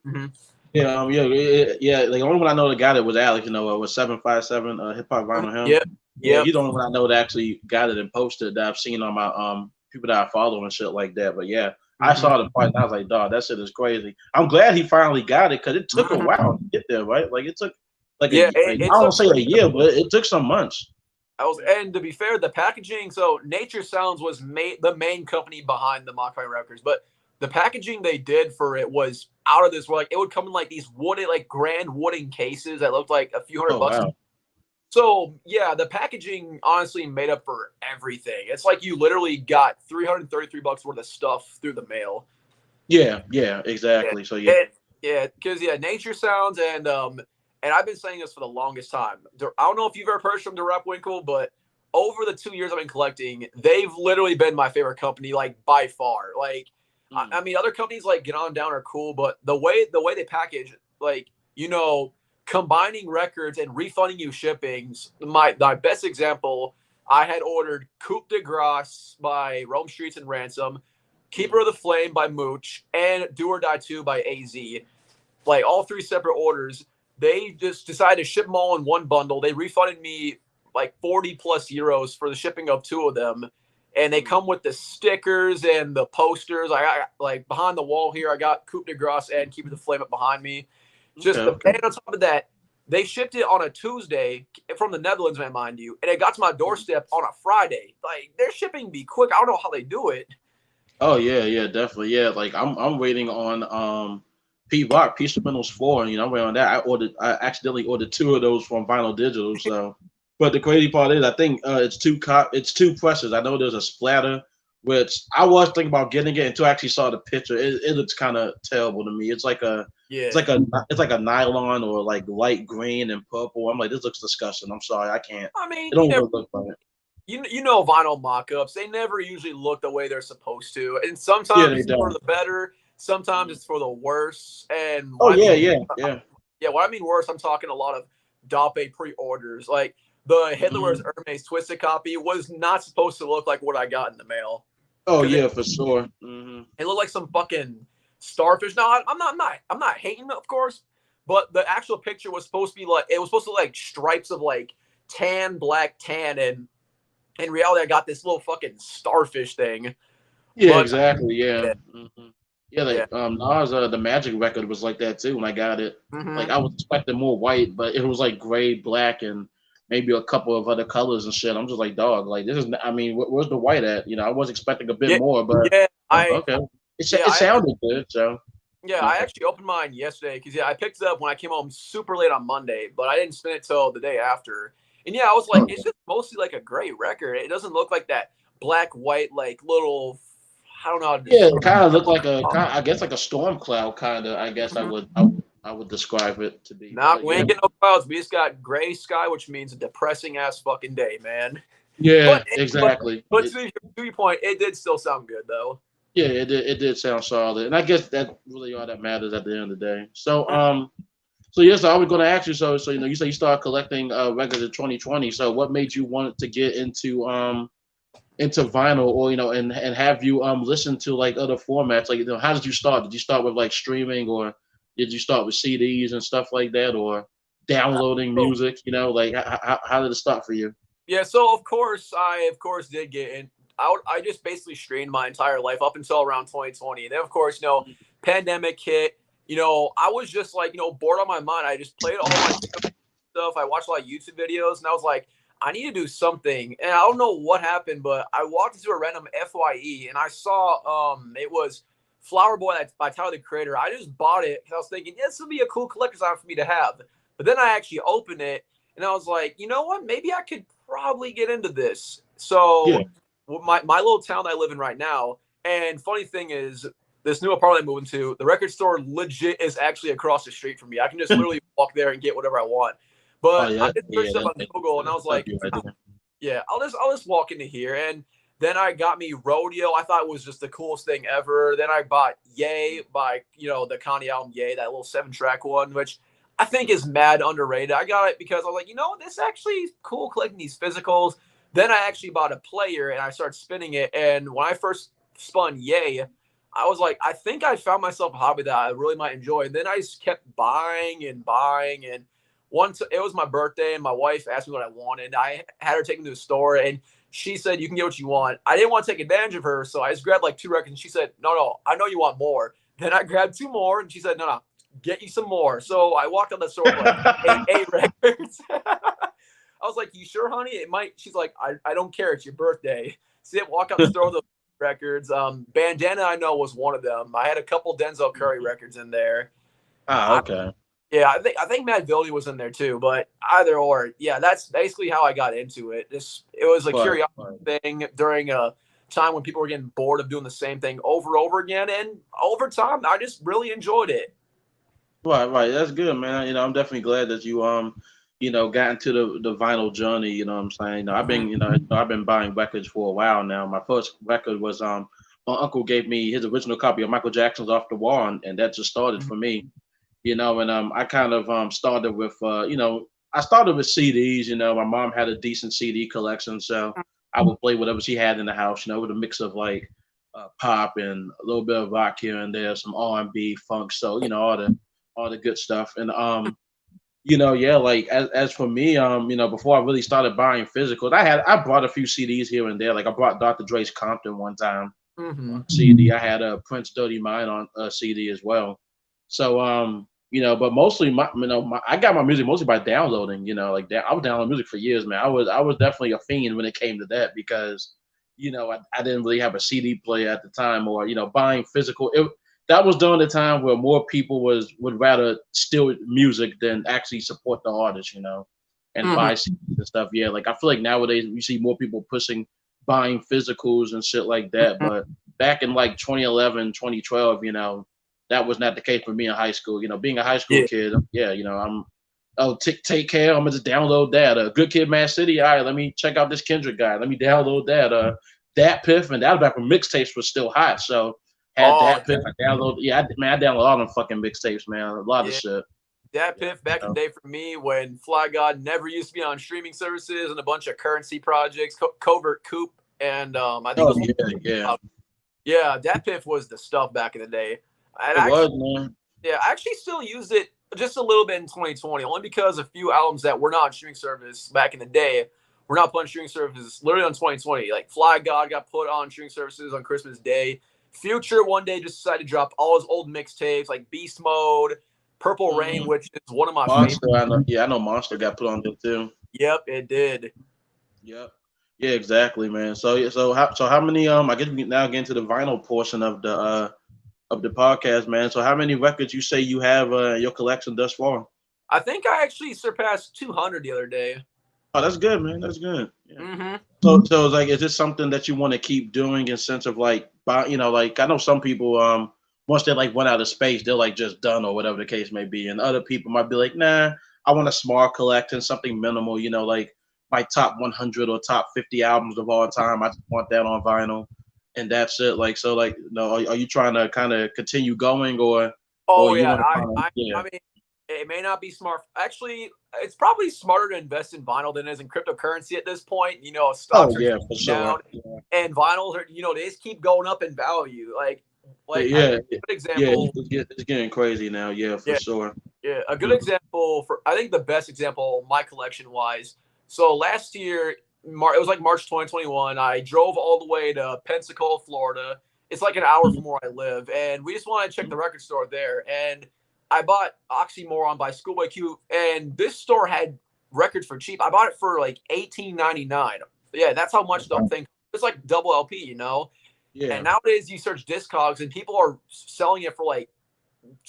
Mm-hmm. Yeah. Like the only one I know that got it was Alex. You know, it was 757 Hip Hop Vinyl Him. Yeah. He's the only one I know that actually got it and posted that I've seen on my people that I follow and shit like that. But yeah, I saw the price and I was like, dog, that shit is crazy. I'm glad he finally got it because it took a while to get there, right? Like it took like I don't want to say a year, but it took some months. And to be fair, the packaging. So Nature Sounds was the main company behind the Mach-5 records, but the packaging they did for it was out of this world. Like it would come in like these wooden, like grand wooden cases that looked like a few $100. Wow. So yeah, the packaging honestly made up for everything. It's like you literally got $333 worth of stuff through the mail. Yeah, exactly. So yeah, because Nature Sounds and I've been saying this for the longest time. I don't know if you've ever purchased from Direct Winkle, but over the 2 years I've been collecting, they've literally been my favorite company, like by far. Like, I mean, other companies like Get On Down are cool, but the way they package, like, combining records and refunding you shippings. My best example, I had ordered Coupe de Grace by Rome Streets and Ransom, Keeper of the Flame by Mooch, and Do or Die 2 by AZ. Like all 3 separate orders. They just decided to ship them all in one bundle. They refunded me like 40 plus euros for the shipping of 2 of them. And they come with the stickers and the posters. I got, like, behind the wall here, I got Coupe de Grace and Keep the Flame up behind me. And on top of that, they shipped it on a Tuesday from the Netherlands, man, mind you. And it got to my doorstep on a Friday. Like, their shipping be quick. I don't know how they do it. Oh, yeah, definitely. Yeah, like, I'm waiting on P-Rock, Peace Criminals 4, I'm waiting on that. I accidentally ordered 2 of those from Vinyl Digital, so. But the crazy part is, I think it's 2 presses. I know there's a splatter, which I was thinking about getting it until I actually saw the picture. It looks kind of terrible to me. It's like a nylon or like light green and purple. I'm like, this looks disgusting. I'm sorry, I can't. I mean, it don't look like it. Vinyl mock-ups, they never usually look the way they're supposed to, and sometimes it's for the better, sometimes it's for the worse. And what I mean worse, I'm talking a lot of Dape pre-orders, like the Hitler Wears Hermes Twisted copy was not supposed to look like what I got in the mail. Oh yeah, for sure. It looked like some fucking starfish. No, I'm not hating, of course, but the actual picture was supposed to be like, it was supposed to look like stripes of like black tan, and in reality I got this little fucking starfish thing. Yeah, exactly. Yeah. Nas, the Magic record was like that too when I got it. Like I was expecting more white, but it was like gray, black, and maybe a couple of other colors and shit. I'm just like, dog, like this is. I mean, where's the white at? I was expecting a bit more, but okay, it sounded good. So I actually opened mine yesterday because I picked it up when I came home super late on Monday, but I didn't spin it till the day after. And I was like, it's just mostly like a gray record. It doesn't look like that black white like little. I don't know. It kind of looked like I guess like a storm cloud kind of. I guess I would describe it to be. We ain't getting no clouds. We just got gray sky, which means a depressing ass fucking day, man. Yeah, exactly. But to your point, it did still sound good though. Yeah, it did sound solid, and I guess that really all that matters at the end of the day. So yes, I was going to ask you. So you say you started collecting records in 2020. So what made you want to get into vinyl, or and have you listen to like other formats? Like how did you start? Did you start with like streaming, or did you start with CDs and stuff like that, or downloading music? Like how did it start for you? Yeah, so of course I did get in. I just basically streamed my entire life up until around 2020. And then of course, pandemic hit. I was just like, bored on my mind. I just played all my stuff. I watched a lot of YouTube videos, and I was like, I need to do something. And I don't know what happened, but I walked into a random FYE and I saw it was Flower Boy by Tyler the Creator. I just bought it because I was thinking, this would be a cool collector's item for me to have. But then I actually opened it and I was like, you know what? Maybe I could probably get into this. So my little town that I live in right now, and funny thing is, this new apartment I'm moving to, the record store legit is actually across the street from me. I can just literally walk there and get whatever I want. But I did search stuff on Google, and I was like, I'll just walk into here. And then I got me Rodeo. I thought it was just the coolest thing ever. Then I bought Yay by, the Kanye album Yay, that little 7-track one, which I think is mad underrated. I got it because I was like, this actually is cool collecting these physicals. Then I actually bought a player and I started spinning it. And when I first spun Yay, I was like, I think I found myself a hobby that I really might enjoy. And then I just kept buying. And once it was my birthday and my wife asked me what I wanted, I had her take me to the store and she said, you can get what you want. I didn't want to take advantage of her, so I just grabbed like 2 records, and she said, no, I know you want more. Then I grabbed 2 more, and she said, no, get you some more. So I walked out the store with like eight records. I was like, you sure, honey? It might. She's like, I don't care. It's your birthday. So walk out the store with the records. Bandana, I know, was one of them. I had a couple Denzel Curry records in there. Okay. Yeah, I think Matt Vildy was in there too, but either or, yeah, that's basically how I got into it. It was a curiosity thing during a time when people were getting bored of doing the same thing over and over again, and over time, I just really enjoyed it. Right. That's good, man. You know, I'm definitely glad that you got into the vinyl journey. You know what I'm saying? You know, I've been buying records for a while now. My first record was my uncle gave me his original copy of Michael Jackson's Off the Wall, and that just started for me. You know, and I kind of started with I started with CDs. You know, my mom had a decent CD collection, so I would play whatever she had in the house. You know, with a mix of like pop and a little bit of rock here and there, some R&B, funk. So you know, all the good stuff. And like as for me, before I really started buying physicals, I bought a few CDs here and there. Like I bought Dr. Dre's Compton one time CD. I had a Prince Dirty Mind on a CD as well. So but mostly I got my music mostly by downloading. You know, like that. I was downloading music for years, man. I was definitely a fiend when it came to that because I didn't really have a CD player at the time, or buying physical. That was during the time where more people would rather steal music than actually support the artist, and buy CDs and stuff. Yeah, like I feel like nowadays you see more people pushing buying physicals and shit like that. But back in like 2011, 2012, that was not the case for me in high school. Being a high school kid, take care. I'm gonna just download that. Good Kid, Mad City. All right, let me check out this Kendrick guy. Let me download that. Dat Piff, and that was back when mixtapes was still hot. So Dat Piff, I download. Yeah, I download all them fucking mixtapes, man. A lot of shit. Dat Piff back in the day for me when Fly God never used to be on streaming services and a bunch of currency projects, Covert Coop, and I think Dat Piff was the stuff back in the day. Man. Yeah, I actually still used it just a little bit in 2020, only because a few albums that were not on streaming service back in the day were not put on streaming services literally on 2020. Like Fly God got put on streaming services on Christmas Day. Future one day just decided to drop all his old mixtapes like Beast Mode, Purple Rain, which is one of my favorites. I know Monster got put on there too. Yep, it did. Yep. Yeah, exactly, man. So how many I guess we can now get into the vinyl portion of the podcast, man. So how many records you say you have in your collection thus far? I think I actually surpassed 200 the other day. Oh, that's good, man. That's good. Yeah. So like, is this something that you want to keep doing in sense of like, like I know some people, once they like run out of space, they're like just done or whatever the case may be. And other people might be like, nah, I want a small collection, something minimal, like my top 100 or top 50 albums of all time. I just want that on vinyl. And that's it. Like, so like, are you trying to kind of continue going or? I mean, it may not be smart. Actually, it's probably smarter to invest in vinyl than it is in cryptocurrency at this point. Stocks are for sure. Down, and vinyls are, they just keep going up in value. Like good example. Yeah, it's getting crazy now. Yeah, for sure. Yeah, a good example I think the best example, my collection wise. So last year, it was like March 2021. I drove all the way to Pensacola, Florida. It's like an hour from where I live, and we just wanted to check the record store there. And I bought Oxymoron by Schoolboy Q, and this store had records for cheap. I bought it for like $18.99. Yeah, that's how much the thing. It's like double LP, Yeah. And nowadays you search Discogs, and people are selling it for like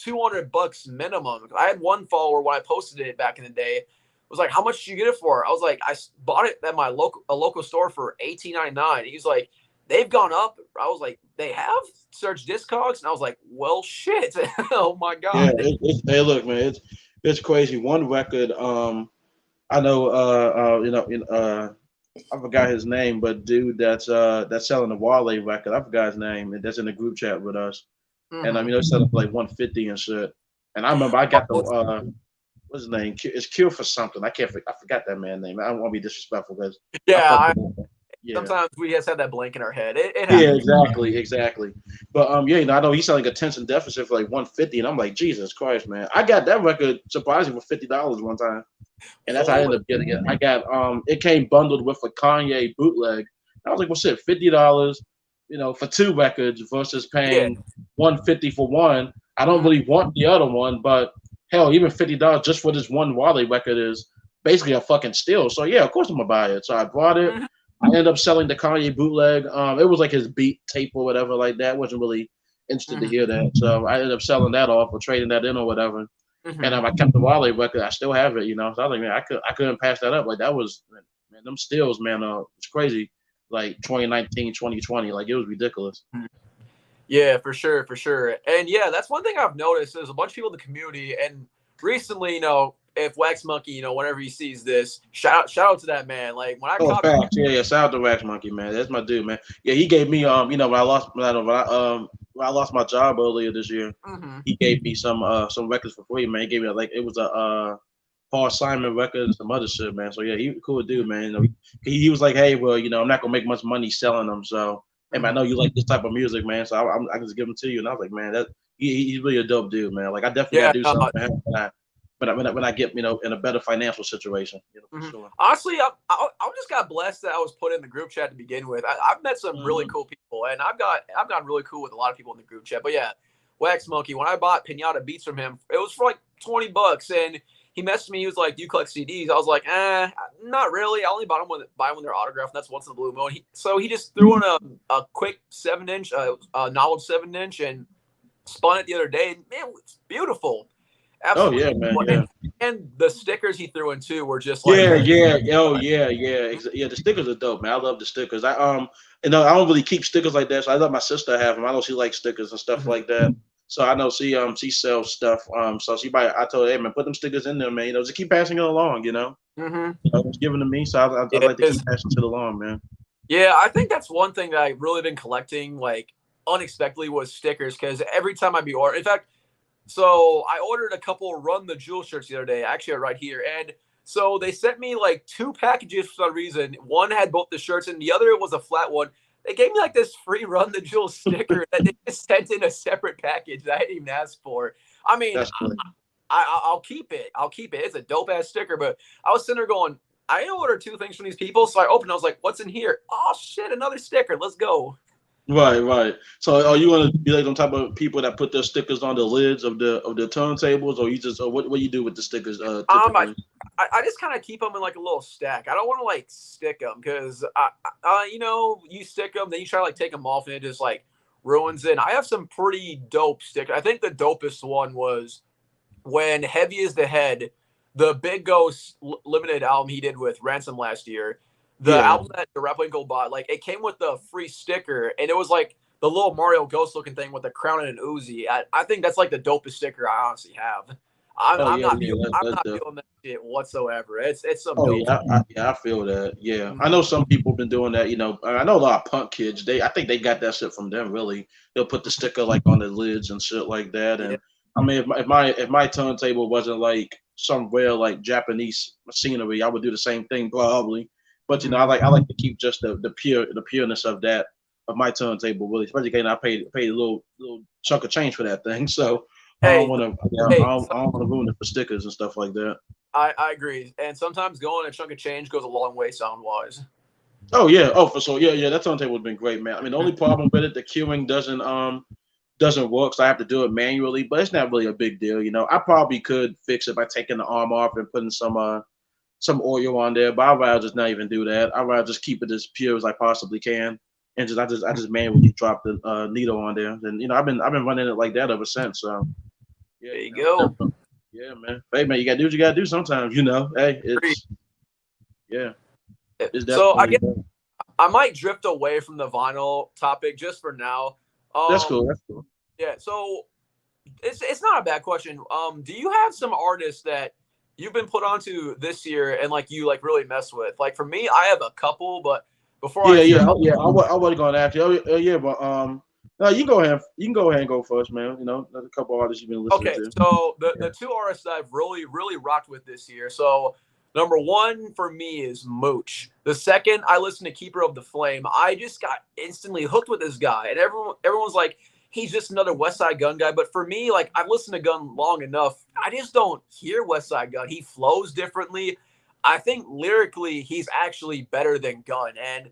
$200 minimum. I had one follower when I posted it back in the day. Was like, how much did you get it for? I was like, I bought it at my local store for $18.99. He's like, they've gone up. I was like, they have? Search Discogs? And I was like, well, shit. Oh my God. Yeah, hey, look, man, it's crazy. One record, I know, I forgot his name, but dude that's selling the Wale record, I forgot his name, and that's in the group chat with us. And they're selling for like $150 and shit. And I remember I got the what's his name? It's Cure for something. I forgot that man's name. I don't want to be disrespectful because sometimes we just have that blank in our head. Yeah, exactly. But I know he's selling attention deficit for like $150, and I'm like, Jesus Christ, man! I got that record surprisingly for $50 one time, and that's how I ended up getting it. I got it came bundled with a Kanye bootleg, I was like, well, shit, $50, for 2 records versus paying $150 for one. I don't really want the other one, but hell, even $50 just for this one Wale record is basically a fucking steal. So yeah, of course I'm gonna buy it. So I bought it. I ended up selling the Kanye bootleg. It was like his beat tape or whatever like that. Wasn't really interested to hear that. So I ended up selling that off or trading that in or whatever. And I kept the Wale record. I still have it, So I was like, man, I couldn't pass that up. Like that was, man, them steals, man. It's crazy. Like 2019, 2020, like it was ridiculous. Yeah, for sure. And yeah, that's one thing I've noticed. There's a bunch of people in the community, and recently, if Wax Monkey, whenever he sees this, shout out to that man. Like when I shout out to Wax Monkey, man. That's my dude, man. Yeah, he gave me when I lost my job earlier this year, he gave me some records for free, man. He gave me it was a Paul Simon record and some other shit, man. So yeah, he was a cool dude, man. He was like, hey, well, I'm not gonna make much money selling them, so and I know you like this type of music, man. So I can just give them to you. And I was like, man, he's really a dope dude, man. Like I definitely gotta do something for him when I get in a better financial situation. For sure. Honestly, I just got blessed that I was put in the group chat to begin with. I've met some really cool people, and I've gotten really cool with a lot of people in the group chat. But yeah, Wax Monkey, when I bought Pinata Beats from him, it was for like $20, and he messaged me. He was like, "Do you collect CDs?" I was like, not really. I only buy them when they're autographed. And that's once in the blue moon. So he just threw in a quick 7-inch, knowledge 7-inch, and spun it the other day. And man, it's beautiful. Absolutely. Oh yeah, man. Yeah. And the stickers he threw in too were just like yeah. The stickers are dope, man. I love the stickers. I don't really keep stickers like that, so I let my sister have them. I know she likes stickers and stuff like that. So I know she sells stuff. So I told her, hey man, put them stickers in there, man. Just keep passing it along, Just giving them to me. So I like to keep passing it along, man. Yeah, I think that's one thing that I've really been collecting, like unexpectedly, was stickers. Because every time I'd be ordering, in fact, so I ordered a couple Run the Jewel shirts the other day. Actually, right here, and so they sent me like 2 packages for some reason. One had both the shirts, and the other was a flat one. They gave me like this free Run the Jewel sticker that they just sent in a separate package that I didn't even ask for. I mean, I'll keep it. It's a dope ass sticker, but I was sitting there going, I ordered 2 things from these people. So I opened, I was like, what's in here? Oh shit, another sticker. Let's go. Right. So are you gonna be like on type of people that put their stickers on the lids of the turntables, or you just what do you do with the stickers? I just kind of keep them in like a little stack. I don't want to like stick them because you stick them, then you try to like take them off, and it just like ruins it. I have some pretty dope stickers. I think the dopest one was when Heavy Is the Head, the Big Ghost limited album he did with Ransom last year. The album that the Rapwinkle bought, like it came with the free sticker, and it was like the little Mario Ghost looking thing with the crown and an Uzi. I think that's like the dopest sticker I honestly have. I'm not feeling that shit whatsoever. It's some dope. I feel that. Yeah. I know some people have been doing that, I know a lot of punk kids. I think they got that shit from them, really. They'll put the sticker like on the lids and shit like that. And I mean, if my turntable wasn't like some real like Japanese scenery, I would do the same thing probably. But I like to keep just the pureness of my turntable, really. Especially because I paid a little chunk of change for that thing. So I don't want to ruin it for stickers and stuff like that. I agree. And sometimes going a chunk of change goes a long way sound wise. Oh yeah. Oh for sure. Yeah. That turntable has been great, man. I mean, the only problem with it, the queuing doesn't work, so I have to do it manually. But it's not really a big deal, I probably could fix it by taking the arm off and putting some oil on there, but I'd rather just not even do that. I'd rather just keep it as pure as I possibly can, and I just manually drop the needle on there. And I've been running it like that ever since. So yeah, there you go. Yeah, man. Hey, man, you gotta do what you gotta do sometimes. Hey, it's so I might drift away from the vinyl topic just for now. That's cool. Yeah, so it's not a bad question. Do you have some artists that you've been put onto this year and like you like really mess with? Like for me, I have a couple, but before I wasn't going to ask you. But no, you go ahead. You can go ahead and go first, man. There's a couple artists you've been listening to. Okay, so the 2 artists that I've really rocked with this year. So number 1 for me is Mooch. The second, I listened to Keeper of the Flame. I just got instantly hooked with this guy, and everyone's like, he's just another West Side Gun guy. But for me, like, I've listened to Gun long enough. I just don't hear West Side Gun. He flows differently. I think lyrically, he's actually better than Gun. And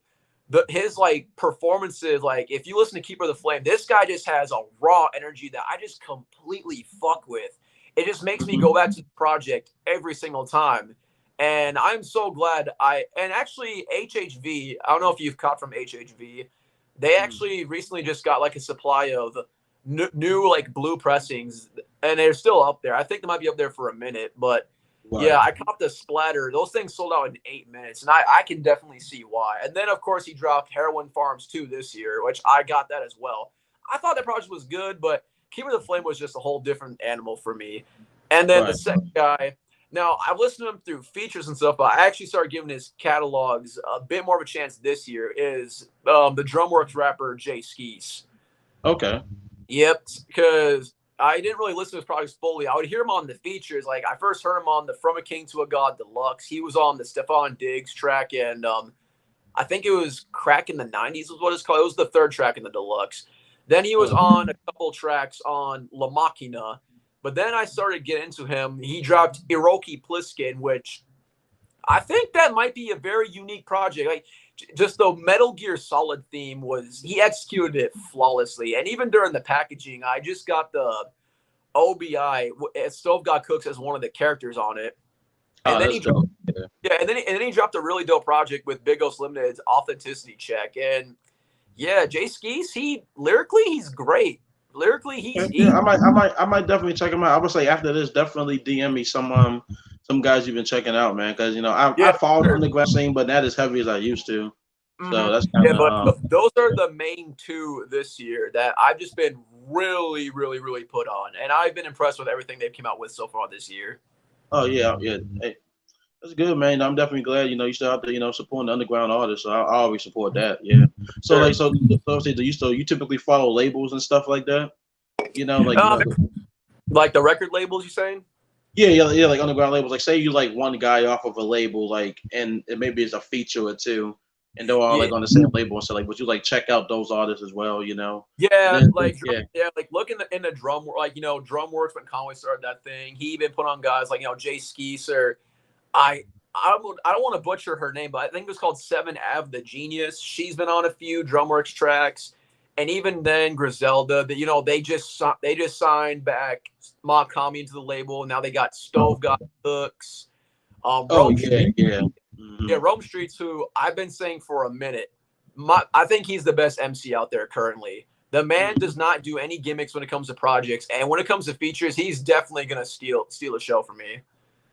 his like performances, like if you listen to Keeper of the Flame, this guy just has a raw energy that I just completely fuck with. It just makes me go back to the project every single time. And I'm so glad and actually HHV, I don't know if you've caught from HHV, they actually recently just got like a supply of new like blue pressings, and they're still up there. I think they might be up there for a minute, but yeah, I caught the Splatter. Those things sold out in 8 minutes, and I can definitely see why. And then, of course, he dropped Heroin Farms 2 this year, which I got that as well. I thought that project was good, but Keeper of the Flame was just a whole different animal for me. And then the second guy, now I've listened to him through features and stuff, but I actually started giving his catalogs a bit more of a chance this year, is the Drumworks rapper Jay Skeese. Okay. Yep, because I didn't really listen to his projects fully. I would hear him on the features. Like I first heard him on the From a King to a God Deluxe. He was on the Stefan Diggs track, and I think it was Crack in the 90s was what it's called. It was the third track in the Deluxe. Then he was on a couple tracks on La Machina. But then I started getting into him. He dropped Iroki Pliskin, which I think that might be a very unique project. Like just the Metal Gear Solid theme he executed it flawlessly. And even during the packaging, I just got the OBI, Stove God Cooks, as one of the characters on it. And then he dropped, and then he dropped a really dope project with Big Ghost Limited's Authenticity Check. And yeah, Jay Skeese, lyrically he's great. Lyrically, I might definitely check him out. I would say after this, definitely DM me some guys you've been checking out, man. Because I follow the underground scene, but not as heavy as I used to. So that's kind of but those are the main two this year that I've just been really, really, really put on, and I've been impressed with everything they've come out with so far this year. Oh yeah. Hey, that's good, man. I'm definitely glad you still out there, supporting the underground artists. So I always support that. Yeah. So do you typically follow labels and stuff like that? Like the record labels, you saying? Yeah, like underground labels. Like, say you like one guy off of a label, like, and maybe it's a feature or two, and they're all like on the same label. So, like, would you like check out those artists as well? Yeah, like look in the drum, like Drumworks when Conway started that thing. He even put on guys like Jay Skeese or I don't want to butcher her name, but I think it was called 7 Ave the Genius. She's been on a few Drumworks tracks. And even then, Griselda, they just signed back Mob Kami into the label. Now they got Stove God Hooks. Rome Street, Rome Streets, who I've been saying for a minute. I think he's the best MC out there currently. The man does not do any gimmicks when it comes to projects, and when it comes to features, he's definitely gonna steal a show from me.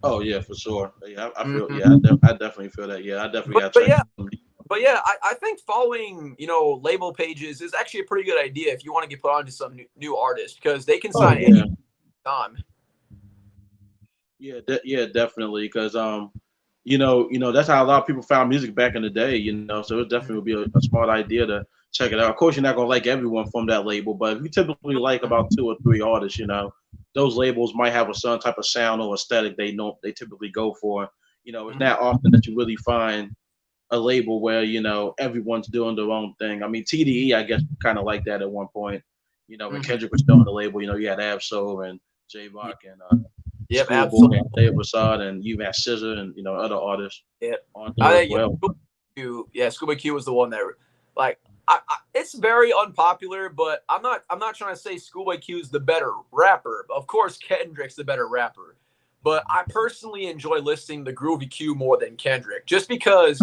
Oh yeah, for sure. Yeah, I feel. Yeah, I definitely feel that. Yeah, I definitely got to check him. But yeah, I think following, label pages is actually a pretty good idea if you want to get put on to some new artists, because they can sign any time. Yeah, definitely. Because that's how a lot of people found music back in the day. So it definitely would be a smart idea to check it out. Of course, you're not gonna like everyone from that label, but if you typically like about 2 or 3 artists, those labels might have a certain type of sound or aesthetic they typically go for. It's not often that you really find a label where everyone's doing their own thing. I mean, TDE, I guess, kind of like that at one point. When Kendrick was still on the label, you had Ab-Soul and J-Rock and Schoolboy and Dave Brassard, and you had SZA and other artists. On there as well. Schoolboy Q was the one that, like, it's very unpopular, but I'm not trying to say Schoolboy Q is the better rapper. Of course, Kendrick's the better rapper. But I personally enjoy listening to Groovy Q more than Kendrick, just because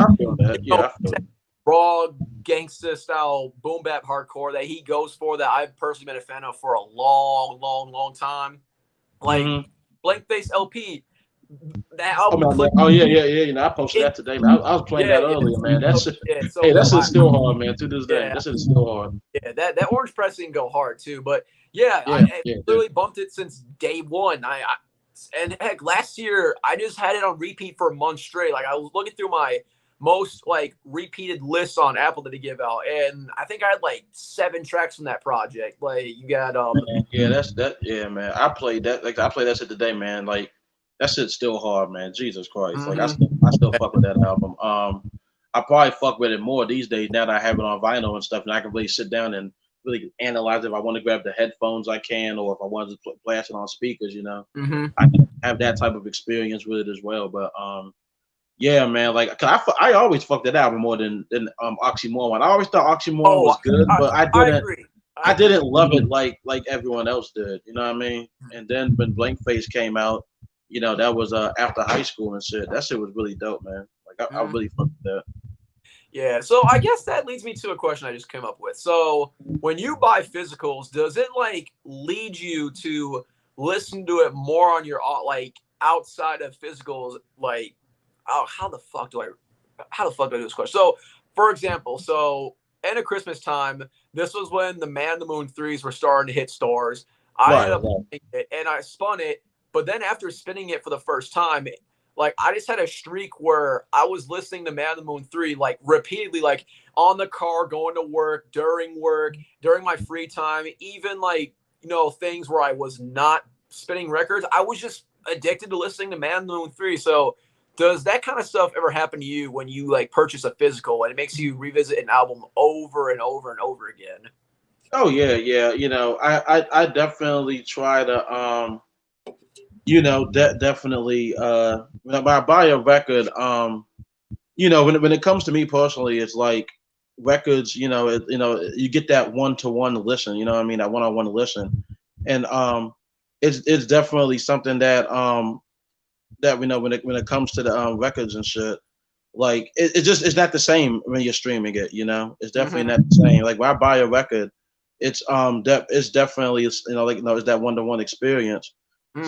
raw gangsta style boom bap hardcore that he goes for, that I've personally been a fan of for a long, long, long time. Like Blank Face LP, that album. I posted that today. Man. I was playing that earlier, man. That's still hard, man. To this day, that shit's still hard. Yeah, that orange pressing go hard too. But I literally bumped it since day one. And heck, last year I just had it on repeat for a month straight. Like, I was looking through my most repeated lists on Apple that they give out, and I think I had 7 tracks from that project. Like, you got man. I played that. Like, I played that shit today, man. Like, that shit's still hard, man. Jesus Christ. Like, I still fuck with that album. I probably fuck with it more these days now that I have it on vinyl and stuff, and I can really sit down and really analyze it. If I want to grab the headphones, I can, or if I want to blast it on speakers, I can have that type of experience with it as well. But Yeah, man. Like, 'cause I always fucked that album more than Oxymoron. I always thought Oxymoron was good, but I agree. I didn't love it like everyone else did. You know what I mean? And then when Blank Face came out, you know, that was after high school and shit. That shit was really dope, man. Like I really fucked with that. Yeah, so I guess that leads me to a question I just came up with. So when you buy physicals, does it like lead you to listen to it more on your like outside of physicals? Like, oh, how the fuck do I do this question? So, for example, so end of Christmas time, this was when the Man the Moon 3s were starting to hit stores. I ended up playing it and I spun it, but then after spinning it for the first time, like I just had a streak where I was listening to Man the Moon 3 like repeatedly, like on the car, going to work, during my free time, even like, you know, things where I was not spinning records. I was just addicted to listening to Man the Moon 3. So does that kind of stuff ever happen to you when you like purchase a physical and it makes you revisit an album over and over and over again? Oh yeah, yeah. You know, I definitely try to you know, definitely when I buy a record, you know, when it comes to me personally, it's like records, you know, you get that one-to-one listen, you know what I mean, that one-on-one listen. And it's definitely something that we know when it comes to the records and shit. Like it's not the same when you're streaming it, you know. It's definitely not the same. Like when I buy a record, it's it's definitely it's that one-to-one experience.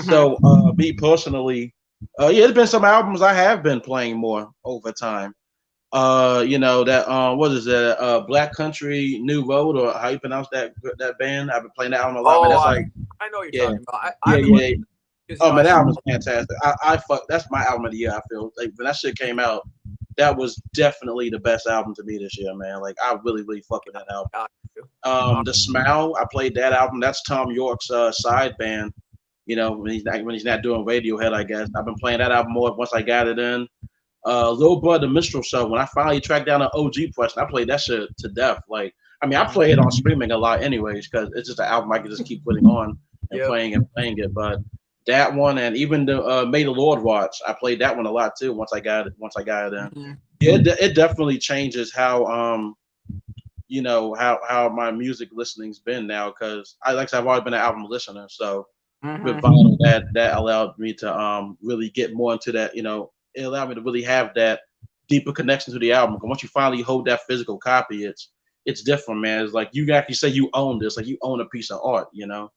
So me personally, yeah, there's been some albums I have been playing more over time. You know that what is that? Black Country New Road, or how you pronounce that band? I've been playing that album a lot. Oh, Man, that's like I know what you're talking about. yeah. Oh man, that album's album fantastic. I fuck. That's my album of the year. I feel like when that shit came out, that was definitely the best album to me this year, man. Like I really fuck with that album. The Smile, I played that album. That's Tom York's side band. You know, when he's not doing Radiohead, I guess. I've been playing that album more once I got it in. Lil Bud, the Minstrel Show. When I finally tracked down an OG pressing, I played that shit to death. Like, I mean, I play it on streaming a lot, anyways, because it's just an album I can just keep putting on and playing it. But that one, and even the May the Lord Watch, I played that one a lot too. Once I got it in, yeah, it definitely changes how you know how my music listening's been now, because I've always been an album listener, so. With vinyl, that allowed me to really get more into that. You know, it allowed me to really have that deeper connection to the album. Because once you finally hold that physical copy, it's different, man. It's like you actually say you own this, like you own a piece of art, you know.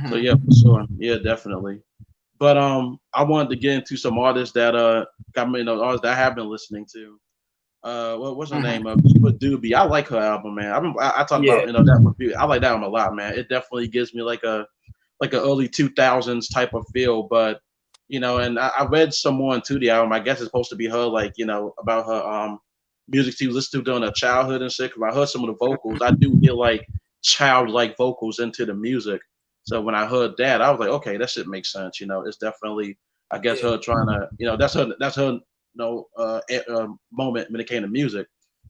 So yeah, for sure, yeah, definitely. But I wanted to get into some artists that got me, you know, artists that I have been listening to. What's her name? Eva Doobie. I like her album, man. I talk about, you know, that review. I like that album a lot, man. It definitely gives me like an early 2000s type of feel, but you know, and I read some more into the album. I guess it's supposed to be her, like, you know, about her music she listened to during her childhood and shit. Cause I heard some of the vocals, I do hear like childlike vocals into the music. So when I heard that, I was like, okay, that shit makes sense. You know, it's definitely, I guess, her trying to, you know, that's her, you know, moment when it came to music.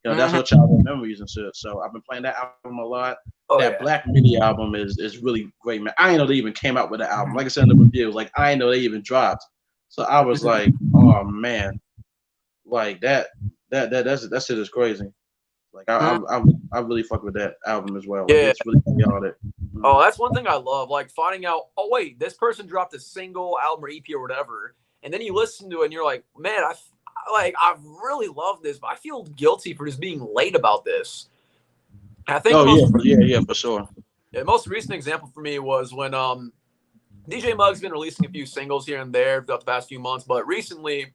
You know, that's her childhood memories and shit. So I've been playing that album a lot. That Black Midi album is really great, man. I didn't know they even came out with the album. Like I said in the review, like I didn't know they even dropped. So I was like, oh man, like that shit is crazy. Like I really fuck with that album as well. Like, it's really chaotic. Oh, that's one thing I love. Like finding out, oh wait, this person dropped a single album or EP or whatever, and then you listen to it and you're like, man, I really love this, but I feel guilty for just being late about this. I think for sure. Yeah, the most recent example for me was when DJ Mug's been releasing a few singles here and there throughout the past few months, but recently,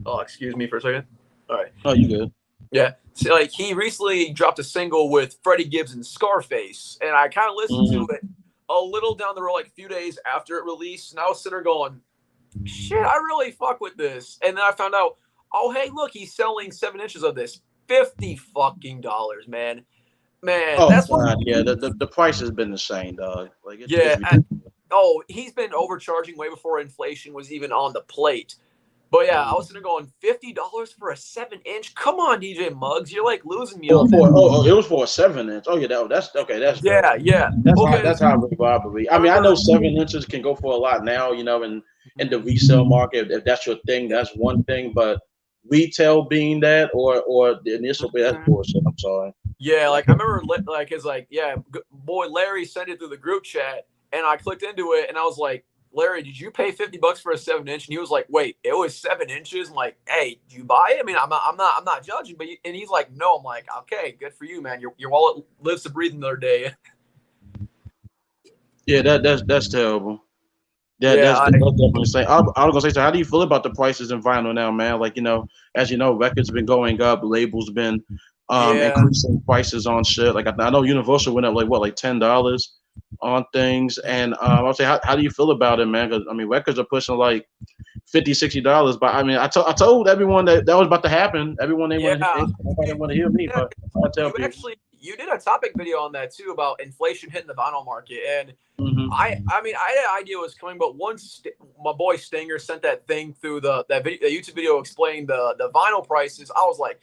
oh, excuse me for a second. All right. Oh, you good? Yeah, so, like he recently dropped a single with Freddie Gibbs and Scarface, and I kind of listened to it a little down the road, like a few days after it released, and I was sitting there going, shit, I really fuck with this. And then I found out, oh, hey, look, he's selling 7 inches of this. $50 fucking dollars, man. Man, oh, that's God, yeah. The price has been the same, dog. Like, he's been overcharging way before inflation was even on the plate. But yeah, I was sitting there going, $50 for a 7-inch? Come on, DJ Muggs, you're like losing me on that. Oh, it was for a 7-inch. Oh yeah, that's okay. That's That's how robbery. I mean, I know 7 inches can go for a lot now, you know, in the resale market. If that's your thing, that's one thing. But retail being that or the initial. That's bullshit. I'm sorry. Yeah, like I remember, like it's like, yeah, boy, Larry sent it through the group chat, and I clicked into it, and I was like, Larry, did you pay $50 for a 7-inch? And he was like, wait, it was 7 inches. I'm like, hey, do you buy it? I mean, I'm not judging, but and he's like, no. I'm like, okay, good for you, man. Your wallet lives to breathe another day. Yeah, that's terrible. Yeah, Yeah, that's definitely insane. I was gonna say, so how do you feel about the prices in vinyl now, man? Like, as you know, records been going up, labels been increasing prices on shit. Like I know Universal went up like what, like $10 on things, and I'll say, how do you feel about it, man? Because I mean, records are pushing like $50, $60, but I mean, I told everyone that was about to happen. Everyone nobody didn't want to hear me, but I tell people. You did a topic video on that too about inflation hitting the vinyl market, and I mean, I had an idea was coming, but once my boy Stinger sent that thing through the YouTube video explaining the vinyl prices, I was like,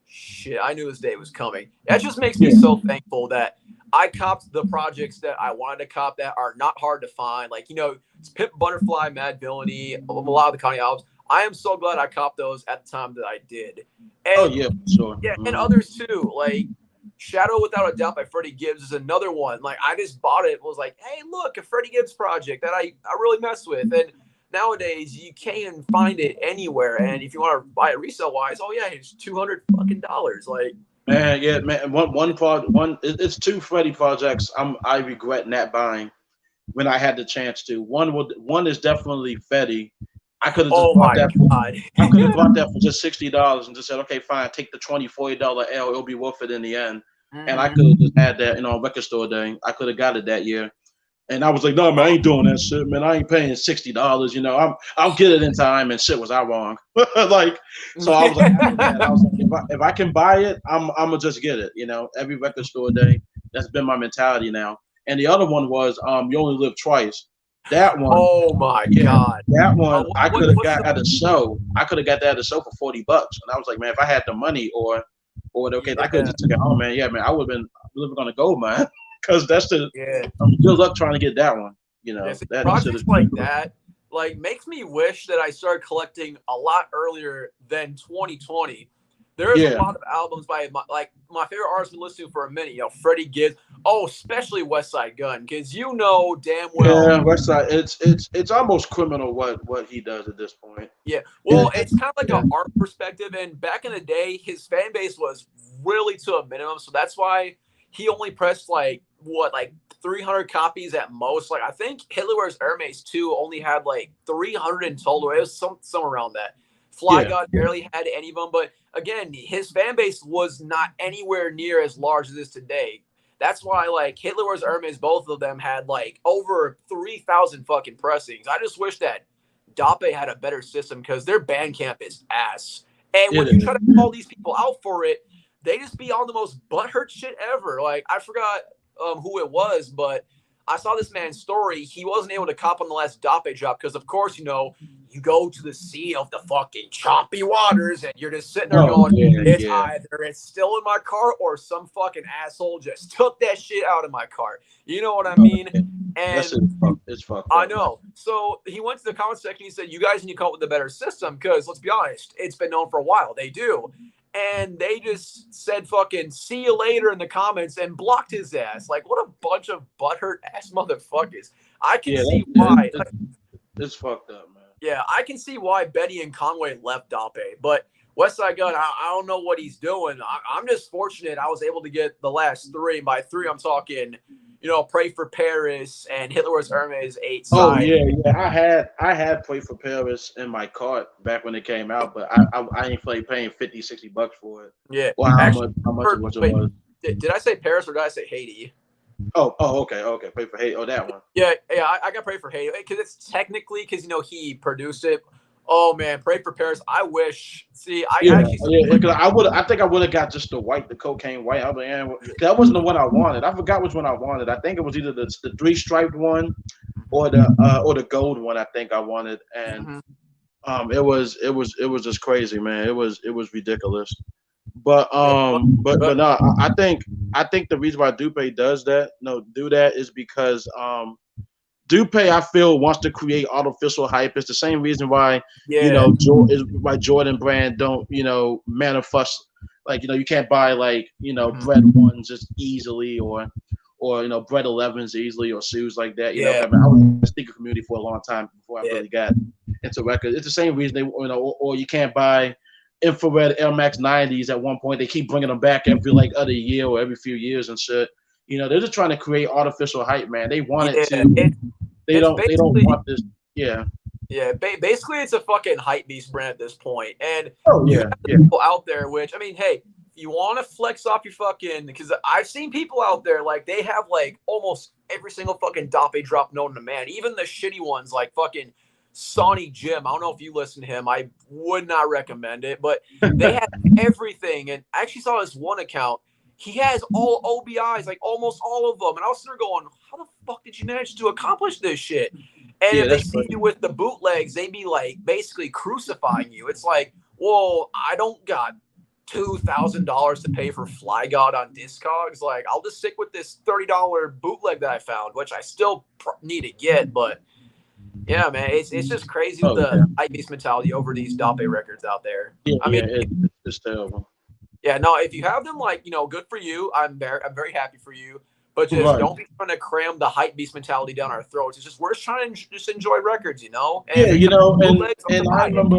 shit, I knew this day was coming. That just makes me so thankful that I copped the projects that I wanted to cop that are not hard to find. Like, it's Pimp Butterfly, Mad Villainy, a lot of the Kanye albums. I am so glad I copped those at the time that I did. And, sure. Yeah, and others too. Like Shadow Without a Doubt by Freddie Gibbs is another one. Like I just bought it. Was like, hey, look, a Freddie Gibbs project that I really mess with. And nowadays you can't find it anywhere. And if you want to buy it resale wise, oh yeah, it's $200 fucking. Like, man, yeah, man. It's two Freddie projects I regret not buying when I had the chance to. One is definitely Fetty. I could have just bought that. I could have bought that for just $60 and just said, okay, fine, take the $20-$40 L. It'll be worth it in the end. And I could have just had that, record store day. I could have got it that year. And I was like, no, man, I ain't doing that shit, man. I ain't paying $60. I'll get it in time. And shit, was I wrong? So I was like, if I can buy it, I'm gonna just get it. Every record store day. That's been my mentality now. And the other one was You Only Live Twice. That one. Oh my God. That one I could have got at a show. I could have got that at a show for $40. And I was like, man, if I had the money or okay, I could have just took it home, man. Yeah, man, I would have been living on a gold mine. Because that's good luck trying to get that one. That projects like that makes me wish that I started collecting a lot earlier than 2020. There's a lot of albums by my favorite artist been listening to for a minute. Freddie Gibbs. Oh, especially Westside Gunn, because damn well. Yeah, Westside. It's almost criminal what he does at this point. Yeah, well, it's kind of like an art perspective, and back in the day, his fan base was really to a minimum, so that's why he only pressed 300 copies at most. I think Hitler Wears Hermes 2 only had 300 in total. It was somewhere around that. Fly God barely had any of them, but again, his fan base was not anywhere near as large as it is today. That's why Hitler Wears Hermes, both of them had over 3,000 fucking pressings. I just wish that Dape had a better system because their Bandcamp is ass. And when you try to call these people out for it, they just be on the most butthurt shit ever. I forgot who it was, but I saw this man's story. He wasn't able to cop on the last Dape drop because, of course, you go to the sea of the fucking choppy waters and you're just sitting there going, either it's still in my car or some fucking asshole just took that shit out of my car. You know what I mean? And it's fucked I know. So he went to the comment section. He said, you guys need to come up with a better system because, let's be honest, it's been known for a while. They do. And they just said fucking see you later in the comments and blocked his ass. What a bunch of butthurt ass motherfuckers. I can see why. It's fucked up, man. Yeah, I can see why Betty and Conway left Dape. But Westside Gunn, I don't know what he's doing. I'm just fortunate I was able to get the last three. By three, I'm talking, Pray for Paris and Hitler Wears Hermes 8 side. Oh, yeah. I had Pray for Paris in my cart back when it came out, but I ain't paying $50-$60 for it. Yeah. Well, how much it was. Did I say Paris or did I say Haiti? Oh, okay. Pray for Haiti. Oh, that one. Yeah. I got Pray for Haiti because it's technically he produced it. Oh man, Pray for Paris. I wish. See, I think I would have got just the cocaine white. I mean, that wasn't the one I wanted. I forgot which one I wanted. I think it was either the 3-striped one or the gold one. I think I wanted, and it was just crazy, man. It was ridiculous. But no, I think the reason why Dupe do that is because Dupe, I feel, wants to create artificial hype. It's the same reason why why Jordan Brand don't manifest, like you can't buy like bread ones as easily or bread 11s easily or shoes like that. I was in the sneaker community for a long time before I really got into records. It's the same reason they or you can't buy infrared Air Max 90s at one point. They keep bringing them back every like other year or every few years and shit. They're just trying to create artificial hype, man. They want it to. They don't want this. Yeah. Yeah, basically it's a fucking hype beast brand at this point. And you have people out there, which, I mean, hey, you want to flex off your fucking, because I've seen people out there, like, they have, like, almost every single fucking Dape drop known to man. Even the shitty ones, like fucking Sonny Jim. I don't know if you listen to him. I would not recommend it. But they have everything. And I actually saw this one account. He has all OBIs, like almost all of them. And I was sitting there going, how the fuck did you manage to accomplish this shit? And if they see you with the bootlegs, they be like basically crucifying you. It's like, well, I don't got $2,000 to pay for Fly God on Discogs. Like, I'll just stick with this $30 bootleg that I found, which I still need to get. But yeah, man, it's just crazy with the hype beast mentality over these Dape records out there. I mean, it's terrible. Yeah, no, if you have them, like, good for you. I'm very happy for you. But just don't be trying to cram the hype beast mentality down our throats. It's just we're just trying to just enjoy records, And, and I remember,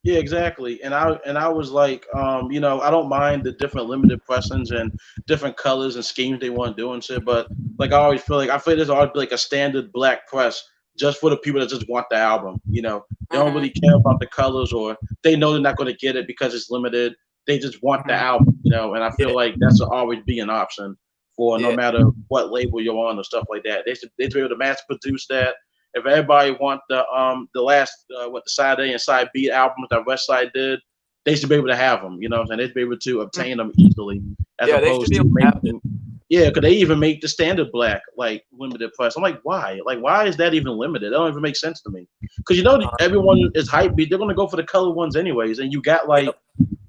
yeah, exactly. And I was like, I don't mind the different limited pressings and different colors and schemes they want to do and shit. But like, I feel there's always like a standard black press just for the people that just want the album. They don't really care about the colors, or they know they're not going to get it because it's limited. They just want the album, And I feel like that's always be an option for no matter what label you're on or stuff like that. They should be able to mass produce that. If everybody want the last the Side A and Side B albums that West Side did, they should be able to have them. They should be able to obtain them easily, as opposed to making. Yeah, because they even make the standard black like limited press. I'm like, why? Like, why is that even limited? That don't even make sense to me. Because everyone is hype beat. They're gonna go for the colored ones anyways, and you got like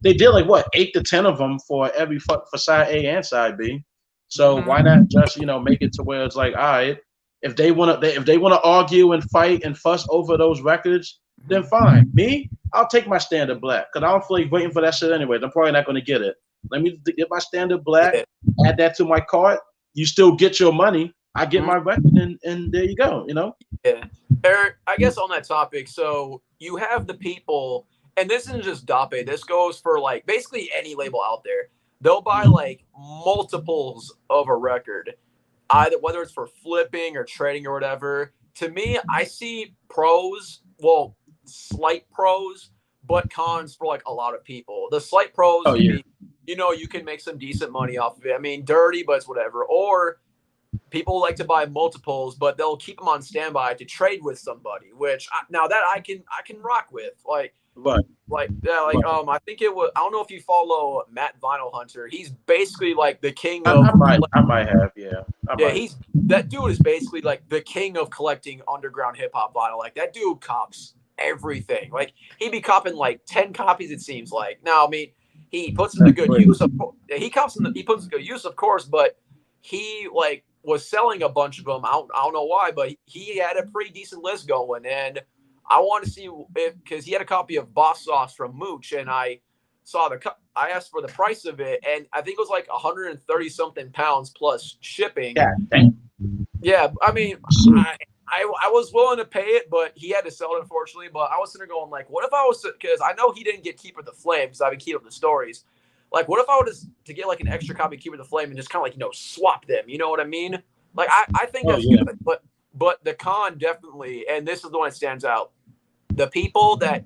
they did like what 8 to 10 of them for every for Side A and Side B. So why not just make it to where it's like, all right, if they want to argue and fight and fuss over those records, then fine. Me, I'll take my standard black because I don't feel like waiting for that shit anyway. I'm probably not going to get it. Let me get my standard black, add that to my cart. You still get your money. I get my record, and there you go. Yeah, Eric. I guess on that topic, so you have the people, and this isn't just Dape. This goes for like basically any label out there. They'll buy like multiples of a record, either whether it's for flipping or trading or whatever. To me, I see pros, well, slight pros, but cons for like a lot of people. The slight pros, you can make some decent money off of it. I mean, dirty, but it's whatever. Or people like to buy multiples, but they'll keep them on standby to trade with somebody. Which now that I can rock with, like. Right. I think it was. I don't know if you follow Matt Vinyl Hunter. He's basically like the king of. I might have, yeah. That dude is basically like the king of collecting underground hip hop vinyl. Like that dude cops everything. Like he be copping like 10 copies. It seems like. Now, I mean, he puts in the good use. He puts in good use, of course. But he like was selling a bunch of them. I don't know why, but he had a pretty decent list going and. I want to see if because he had a copy of Boss Sauce from Mooch, and I saw I asked for the price of it, and I think it was like 130 something pounds plus shipping. Yeah, dang. Yeah. I mean, I was willing to pay it, but he had to sell it unfortunately. But I was sitting there going like, what if I was because I know he didn't get Keeper of the Flame because I've been keeping the stories. Like, what if I was to get like an extra copy of Keeper of the Flame and just kind of like swap them? You know what I mean? Like I think that's good, but the con definitely, and this is the one that stands out. The people that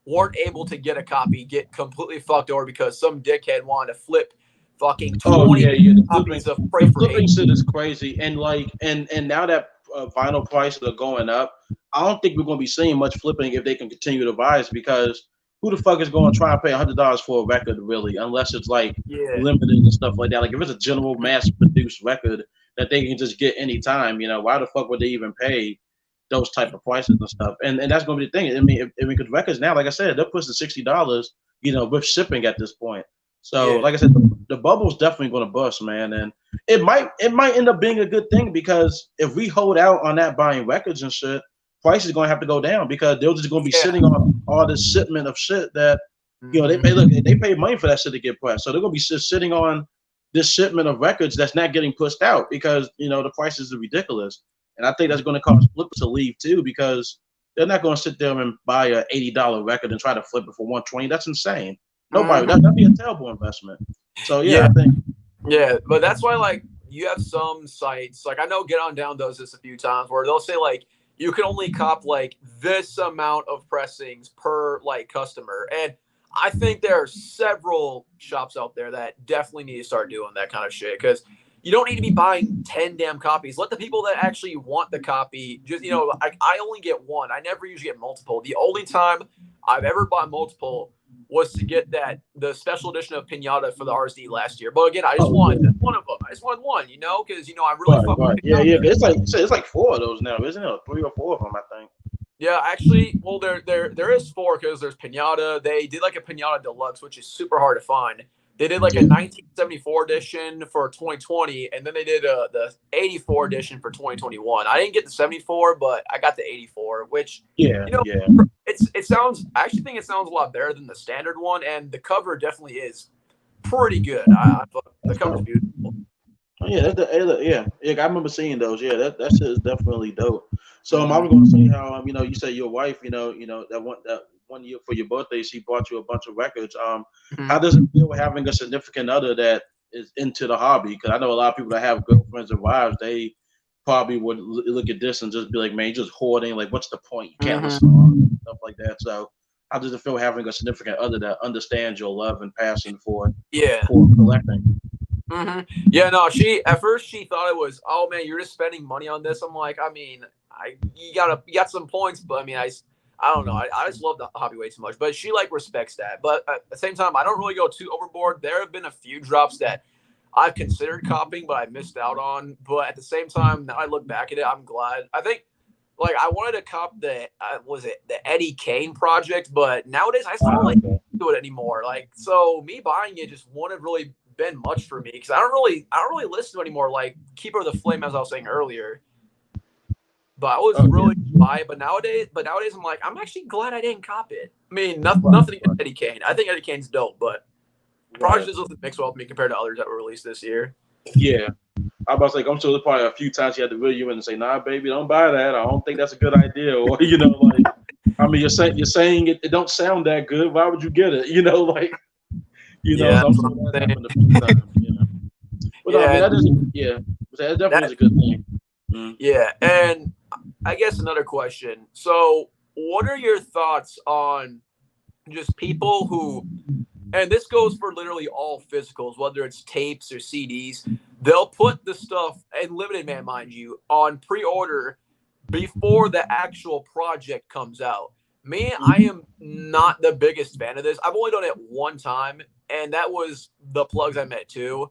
weren't able to get a copy get completely fucked over because some dickhead wanted to flip fucking 20 copies of Pray for Flipping shit is crazy. And now that vinyl prices are going up, I don't think we're going to be seeing much flipping if they can continue to rise because who the fuck is going to try and pay $100 for a record really, unless it's like limited and stuff like that. Like if it's a general mass produced record that they can just get anytime, why the fuck would they even pay those type of prices and stuff? And that's going to be the thing. I mean, because records now, like I said, they're pushing $60, with shipping at this point. So, like I said, the bubble's definitely going to bust, man, and it might end up being a good thing because if we hold out on that buying records and shit, price is going to have to go down because they're just going to be sitting on all this shipment of shit that they pay money for that shit to get pressed, so they're going to be sitting on this shipment of records that's not getting pushed out because the prices are ridiculous, and I think that's going to cause flippers to leave too because they're not going to sit there and buy a $80 record and try to flip it for $120. That's insane. Nobody. That'd be a terrible investment. So I think. Yeah, but that's why like you have some sites like I know Get On Down does this a few times where they'll say like you can only cop like this amount of pressings per like customer, and I think there are several shops out there that definitely need to start doing that kind of shit because you don't need to be buying 10 damn copies. Let the people that actually want the copy just, I only get one. I never usually get multiple. The only time I've ever bought multiple was to get the special edition of Pinata for the RSD last year. But again, I just wanted one of them. I just wanted one, because, I really fuck with Pinata. Yeah. It's like 4 of those now, isn't it? 3 or 4 of them, I think. Yeah, actually, well, there is 4 because there's Pinata. They did like a Pinata Deluxe, which is super hard to find. They did like a 1974 edition for 2020, and then they did the 84 edition for 2021. I didn't get the 74, but I got the 84, which it sounds. I actually think it sounds a lot better than the standard one, and the cover definitely is pretty good. I thought the cover's beautiful. Yeah, I remember seeing those. Yeah, that shit is definitely dope. So I was going to say how you said your wife, that one year for your birthday, she bought you a bunch of records. How does it feel having a significant other that is into the hobby? Because I know a lot of people that have girlfriends and wives, they probably would look at this and just be like, man, you're just hoarding. Like, what's the point? You can't listen to stuff like that. So how does it feel having a significant other that understands your love and passion for collecting? Yeah, no, at first she thought it was, oh man, you're just spending money on this. I'm like, I mean, you got some points, but I mean, I don't know. I just love the hobby way too much, but she like respects that. But at the same time, I don't really go too overboard. There have been a few drops that I've considered copying, but I missed out on. But at the same time, now I look back at it, I'm glad. I think like I wanted to cop the Eddie Kane project, but nowadays I still don't like do it anymore. Like, so me buying it just wouldn't really been much for me because I don't really listen to anymore. Like Keeper of the Flame, as I was saying earlier. But I was really buy it. But nowadays I'm like, I'm actually glad I didn't cop it. I mean, nothing against Eddie Kane. I think Eddie Kane's dope, but probably just doesn't mix well with me compared to others that were released this year. Yeah. I was like, I'm sure there's probably a few times you had to reel you in and say, nah, baby, don't buy that. I don't think that's a good idea. Or, like, I mean, you're saying it don't sound that good. Why would you get it? So I'm sure that happened a few times. But I mean, that definitely is a good thing. Yeah, and I guess another question. So, what are your thoughts on just people who, and this goes for literally all physicals, whether it's tapes or CDs, they'll put the stuff, and limited man, mind you, on pre-order before the actual project comes out. Me, I am not the biggest fan of this. I've only done it one time, and that was the Plugs I Met too.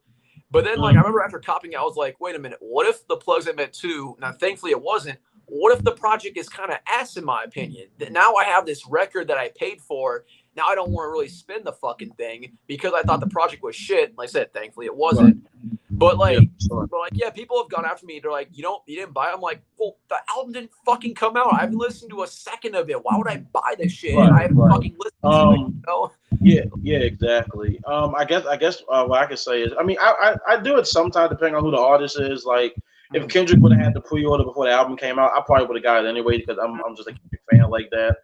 But then, like, I remember after copying it, I was like, wait a minute, what if the Plugs I Met too? Now, thankfully, it wasn't. What if the project is kind of ass, in my opinion? Now I have this record that I paid for. Now I don't want to really spin the fucking thing because I thought the project was shit. Like I said, thankfully, it wasn't. Right. But people have gone after me. They're like, you didn't buy it. I'm like, well, the album didn't fucking come out. I haven't listened to a second of it. Why would I buy this shit? Right, I haven't fucking listened to it. Yeah, exactly. I guess what I can say is, I mean, I do it sometimes depending on who the artist is. Like, if Kendrick would have had the pre-order before the album came out, I probably would have got it anyway because I'm just a Kendrick fan like that.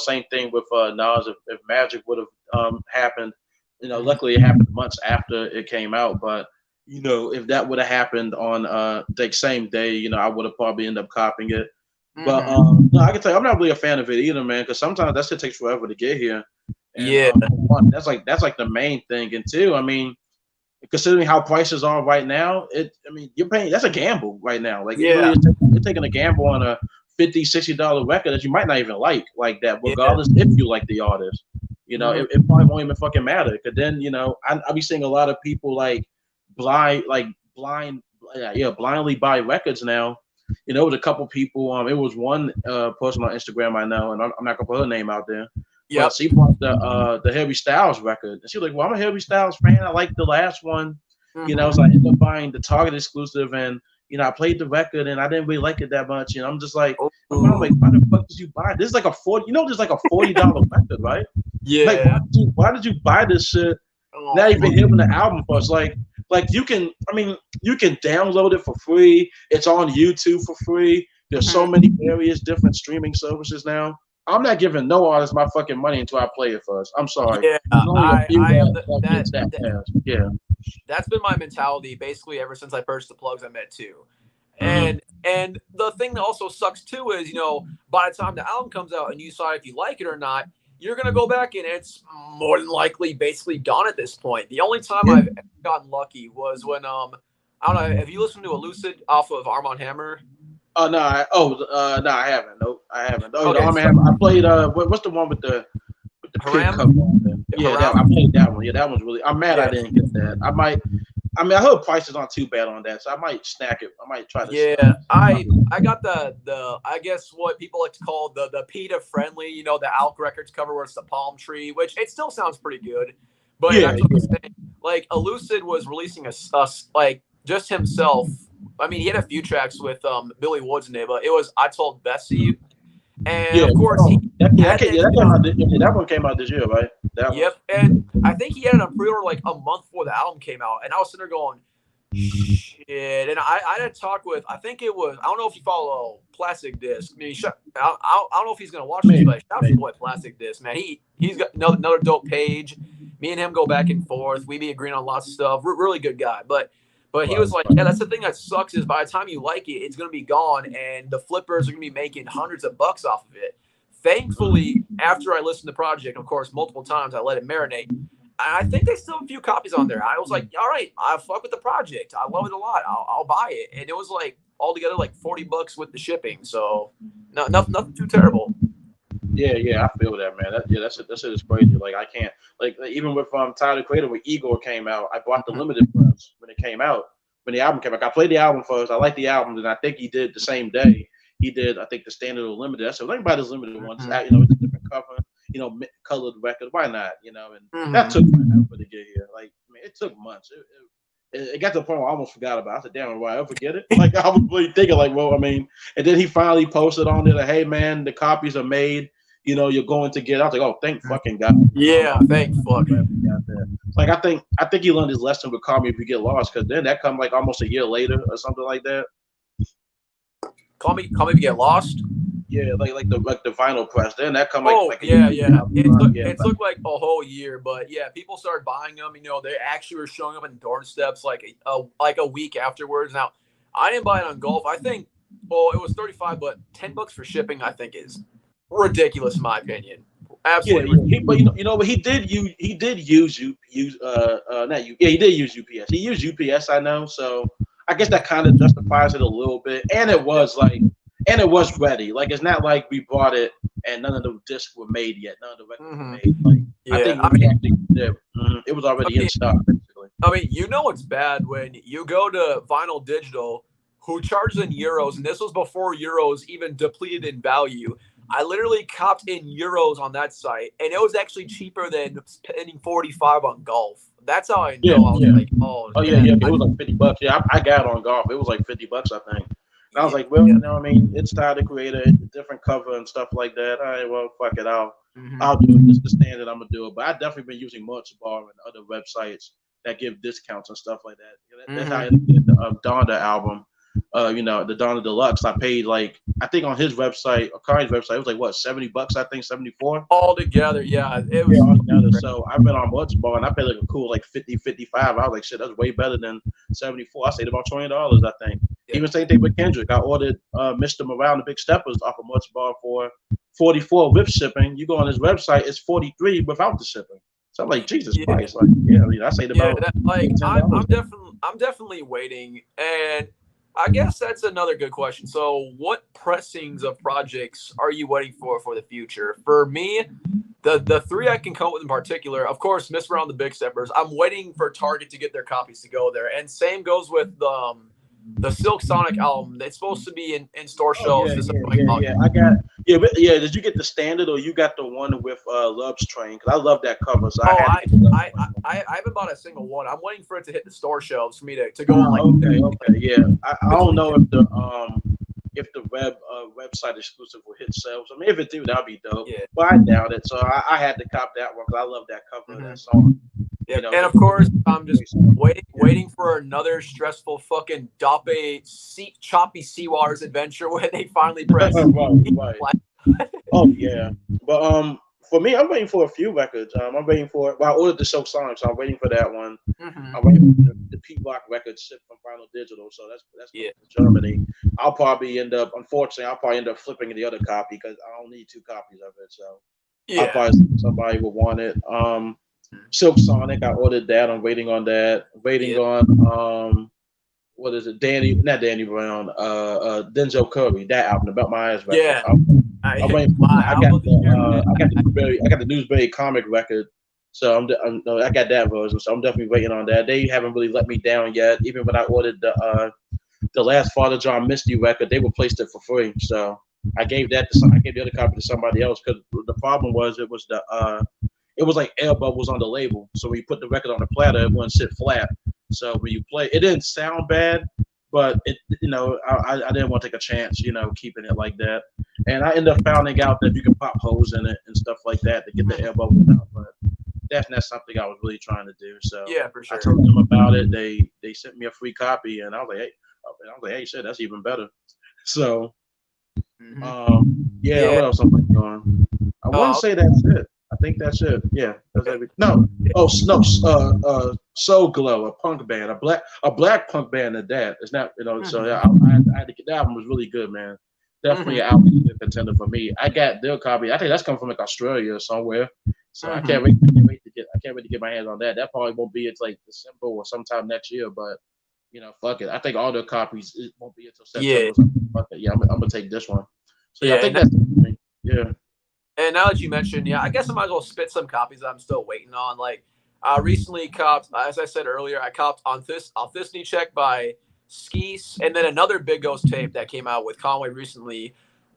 Same thing with Nas. If Magic would have happened, luckily it happened months after it came out, but. If that would have happened on the same day, I would have probably ended up copying it. But no, I can tell you, I'm not really a fan of it either, man, because sometimes that shit takes forever to get here. And, that's like the main thing. And two, I mean, considering how prices are right now, you're paying. That's a gamble right now. Like, you're taking a gamble on a $50-$60 record that you might not even like that, regardless if you like the artist. It probably won't even fucking matter. Because then, I'll be seeing a lot of people blindly buy records now. With a couple people. It was one person on Instagram I know, and I'm not gonna put her name out there, Yeah. But she bought the Harry Styles record, and she was like, "Well, I'm a Harry Styles fan. I like the last one." You know, so I ended up buying the Target exclusive, and I played the record, and I didn't really like it that much. And I'm just like, I'm like, why the fuck did you buy it? This is like a this is like a $40 record, right? Yeah. Like, why did you buy this shit? Not even hearing the album first. Like you can, you can download it for free. It's on YouTube for free. There's so many various different streaming services now. I'm not giving no artist my fucking money until I play it first. I'm sorry. Yeah, Yeah. That's been my mentality basically ever since I purchased the plugs I met too. And the thing that also sucks too is, by the time the album comes out and you decide if you like it or not, you're gonna go back and it's more than likely basically gone at this point. The only time I've gotten lucky was when I don't know, have you listened to Elucid off of Armand Hammer? Oh no, I haven't. Nope, I haven't. Oh, okay, the Armand Hammer. I played what's the one with the kid cover on there? Yeah, I played that one. Yeah, that one's really. I'm mad I didn't get that. I heard prices aren't too bad on that, so I might snack it. I might try to. Yeah, I got the I guess what people like to call the PETA friendly, the Alk Records cover where it's the palm tree, which it still sounds pretty good. But that's what I'm saying. Like Elucid was releasing a like just himself. I mean, he had a few tracks with Billy Woods in it, but it was I Told Bessie. And of course, that one came out this year, right? And I think he had it on pre-order like a month before the album came out, and I was sitting there going, "Shit!" And I had a talk with, I think it was, I don't know if you follow Plastic Disc. I mean, I don't know if he's gonna watch this, but shout out to your boy Plastic Disc, man. He's got another dope page. Me and him go back and forth. We be agreeing on lots of stuff. Really good guy, but he was like, yeah, that's the thing that sucks is by the time you like it, it's going to be gone, and the flippers are going to be making hundreds of bucks off of it. Thankfully, after I listened to the project, of course, multiple times, I let it marinate. I think they still have a few copies on there. I was like, all right, I fuck with the project. I love it a lot. I'll buy it. And it was like altogether like $40 with the shipping. So nothing too terrible. Yeah, I feel that, man. That shit is crazy. Like I can't, like even with Tyler the Creator when Igor came out, I bought the limited press when it came out. When the album came out, I played the album first. I liked the album, and I think he did the same day. He did, I think, the standard or limited. I said, think about this limited one. It's a different cover, colored record. Why not? And that took forever to get here. Like, it took months. It got to the point where I almost forgot about it. I said, damn, will I ever get it? Like, I was really thinking, like, well, and then he finally posted on there, like, hey, man, the copies are made. You're going to get. I was like, oh, thank fucking God. Yeah, thank fuck. Like, I think he learned his lesson with Call Me If You Get Lost, because then that come like almost a year later or something like that. Call Me If You Get Lost. Yeah, like the vinyl press. Then that come It took like a whole year, but yeah, people started buying them. They actually were showing up in doorsteps like a week afterwards. Now, I didn't buy it on Gulf. I think, it was $35, but $10 for shipping, I think, is ridiculous in my opinion. Absolutely. Yeah, but he did use UPS. He used UPS, I know. So I guess that kind of justifies it a little bit. And it was ready. Like, it's not like we bought it and none of the discs were made yet. None of the records were made. Like, it was already in stock, basically. It's bad when you go to Vinyl Digital, who charges in euros, and this was before euros even depleted in value. I literally copped in euros on that site, and it was actually cheaper than spending $45 on Golf. That's how I know. I was like, it was like $50. Yeah, I got it on Golf. It was like $50, I think. And I was like, well, it's Tyler the Creator, it's a different cover and stuff like that. All right, well, fuck it, I'll do it. It's the standard. I'm gonna do it. But I've definitely been using Merch Bar and other websites that give discounts and stuff like that. That's how I did the Donda album. The Donda Deluxe, I paid like, I think on his website, or Kari's website, it was like what, $70, I think, 74 altogether. Yeah, it was altogether. So I went on Merch Bar and I paid like a cool like 50, 55. I was like, shit, that's way better than 74. I saved about $20, I think. Yeah. Even same thing with Kendrick. I ordered Mr. Morale and the Big Steppers off of Merch Bar for $44 with shipping. You go on his website, it's $43 without the shipping. So I'm like, Jesus Christ, like, I saved about. I'm definitely waiting, and I guess that's another good question. So what pressings of projects are you waiting for the future? For me, the three I can come up with in particular, of course, Miss Brown, the Big Steppers. I'm waiting for Target to get their copies to go there. And same goes with the Silk Sonic album. It's supposed to be in store shelves. I Yeah, but, yeah. Did you get the standard or you got the one with Love's Train? Because I love that cover. So I haven't bought a single one. I'm waiting for it to hit the store shelves for me to go. Okay, yeah. I don't know if the website exclusive will hit sales. I mean, if it do, that'd be dope. Yeah. But I doubt it. So I had to cop that one because I love that cover of that song. Yeah, you know, and of course, I'm just waiting for another stressful fucking choppy Seawaters adventure where they finally press. right. Oh yeah, but for me, I'm waiting for a few records. I'm waiting for. Well, I ordered the Silk Sonic, so I'm waiting for that one. I'm waiting for the Pete Rock record shipped from Final Digital, so that's from Germany. Unfortunately, I'll probably end up flipping the other copy because I don't need 2 copies of it. So I'll probably somebody will want it. Silk Sonic, I ordered that. I'm waiting on that. Waiting on what is it? Not Danny Brown. Denzel Curry. That album, About My Eyes record. Yeah. I got the Newsbury comic record, so I got that version. So I'm definitely waiting on that. They haven't really let me down yet. Even when I ordered the last Father John Misty record, they replaced it for free. So I gave the other copy to somebody else because the problem was it was like air bubbles on the label. So when you put the record on the platter, it wouldn't sit flat. So when you play, it didn't sound bad, but I didn't want to take a chance, keeping it like that. And I ended up finding out that you can pop holes in it and stuff like that to get the air bubbles out. But that's not something I was really trying to do. So yeah, for sure. I told them about it. They sent me a free copy, and I was like, hey, shit, that's even better. So, yeah, what else am I doing? I wouldn't say that's it. I think that's it. Yeah, that's everything. No. Oh, no. Soul Glow, a punk band, a black punk band at that. It's not, So yeah, I had to get that album. Was really good, man. Definitely an album contender for me. I got their copy. I think that's coming from like Australia or somewhere. So I can't wait to get my hands on that. That probably won't be until like December or sometime next year. But fuck it. I think all their copies it won't be until September. Yeah. So fuck it. Yeah, I'm gonna take this one. So yeah, I think that's it for me. Yeah. And now that you mentioned, I guess I might as well spit some copies that I'm still waiting on. Like, I recently copped, as I said earlier, I copped on this knee check by Skeese, and then another Big Ghost tape that came out with Conway recently.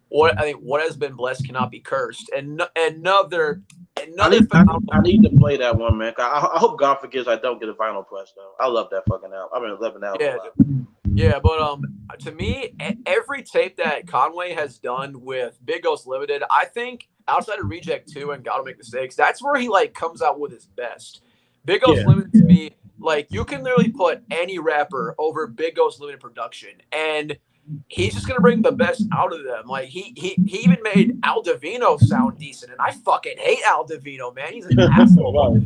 What has been blessed cannot be cursed. And another. I need to play that one, man. I hope God forgives I don't get a vinyl press though. I love that fucking album. I've been loving that album. Yeah, but to me, every tape that Conway has done with Big Ghost Limited, I think outside of Reject 2 and Gotta Make Mistakes, that's where he like comes out with his best. Big Ghost Limited to me, like you can literally put any rapper over Big Ghost Limited production, and he's just gonna bring the best out of them. Like he even made Al Divino sound decent, and I fucking hate Al Divino, man. He's an asshole.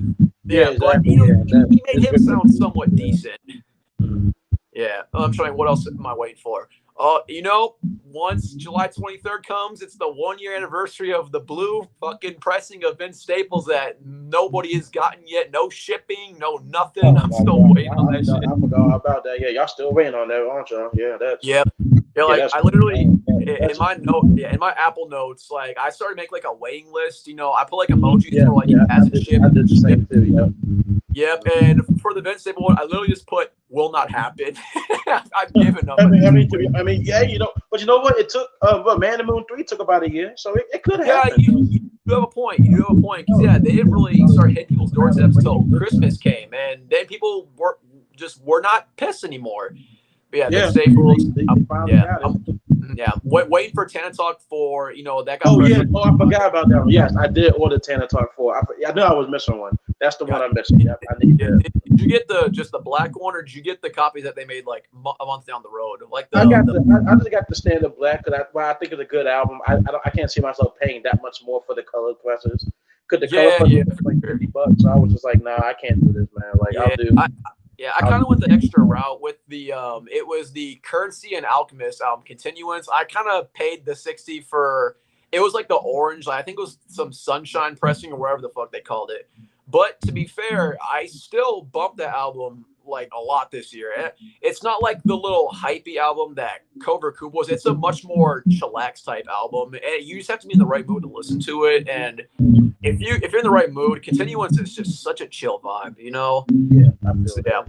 Yeah, but he made him sound somewhat decent. Yeah, I'm trying. What else am I waiting for? Once July 23rd comes, it's the 1-year anniversary of the blue fucking pressing of Vince Staples that nobody has gotten yet. No shipping, no nothing. I'm still waiting on that shit. I forgot about that. Yeah, y'all still waiting on that, aren't y'all? Yeah, that's. Yep. Yeah, like I literally in my Apple Notes, like I started making like a waiting list. I put like emojis for like as it shipped. I did the same too. Yeah. Yep, and for the Vince Staples one, I literally just put "will not happen." I've given up. I mean, yeah, but you know what? It took Man the Moon 3 took about a year, so it could have happened. You have a point. You have a point. Cause, they didn't really start hitting people's doorsteps until Christmas came, and then people were not pissed anymore. But Vince Staples. Waiting for Tana Talk 4. That got. I forgot about that one. Yes, I did order Tana Talk 4. I knew I was missing one. That's the one I'm missing. Yep, I need that. Did you get the black one, or did you get the copies that they made like a month down the road? Like I just got the standard black because I think it's a good album. I can't see myself paying that much more for the colored presses. Could the color presses was like $50? So I was just like, nah, I can't do this, man. Like I'll do. I kind of went the extra route with the it was the Currency and Alchemist album Continuance. I kind of paid the $60 for it was like the orange, I think it was some sunshine pressing or wherever the fuck they called it. But to be fair, I still bumped that album like a lot this year. It's not like the little hypey album that Cobra Coop was. It's a much more chillax type album. And you just have to be in the right mood to listen to it. And if you're in the right mood, Continuance is just such a chill vibe, Yeah, I feel so, that.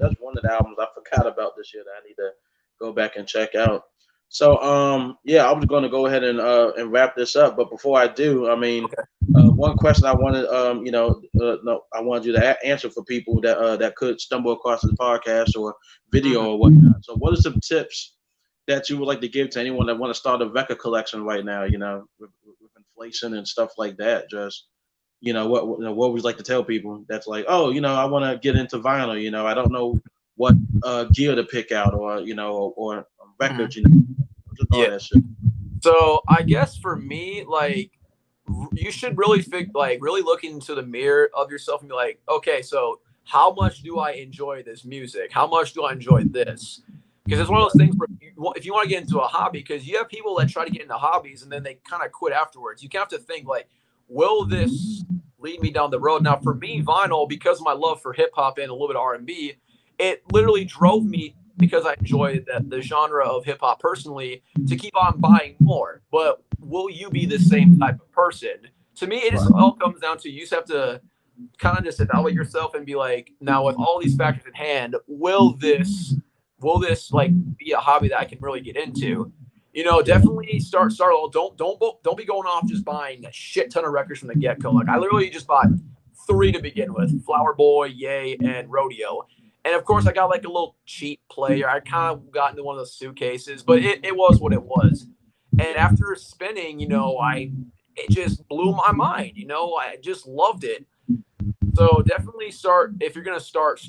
That's one of the albums I forgot about this year that I need to go back and check out. So yeah, I was going to go ahead and wrap this up, but before I do, I mean, Okay. one question I wanted no, I wanted you to answer for people that could stumble across the podcast or video or whatnot. So what are some tips that you would like to give to anyone that want to start a record collection right now? With inflation and stuff like that, just what would you like to tell people that's like, oh, I want to get into vinyl. I don't know what gear to pick out, or records. Just all Yeah. that shit. So I guess for me, like, you should really really look into the mirror of yourself and be like, okay, so how much do I enjoy this music? How much do I enjoy this? Because it's one of those things where if you want to get into a hobby, because you have people that try to get into hobbies and then they kind of quit afterwards. You have to think like, will this lead me down the road? Now, for me, vinyl, because of my love for hip hop and a little bit of R&B, it literally drove me, because I enjoy the genre of hip hop personally, to keep on buying more. But will you be the same type of person? To me, it just all comes down to, you just have to kind of just evaluate yourself and be like, now with all these factors in hand, will this like be a hobby that I can really get into? Definitely start low. Don't be going off just buying a shit ton of records from the get go. Like, I literally just bought 3 to begin with: Flower Boy, Yay, and Rodeo. And of course, I got like a little cheap player. I kind of got into one of those suitcases, but it was what it was. And after spinning, it just blew my mind. I just loved it. So definitely start, if you're gonna start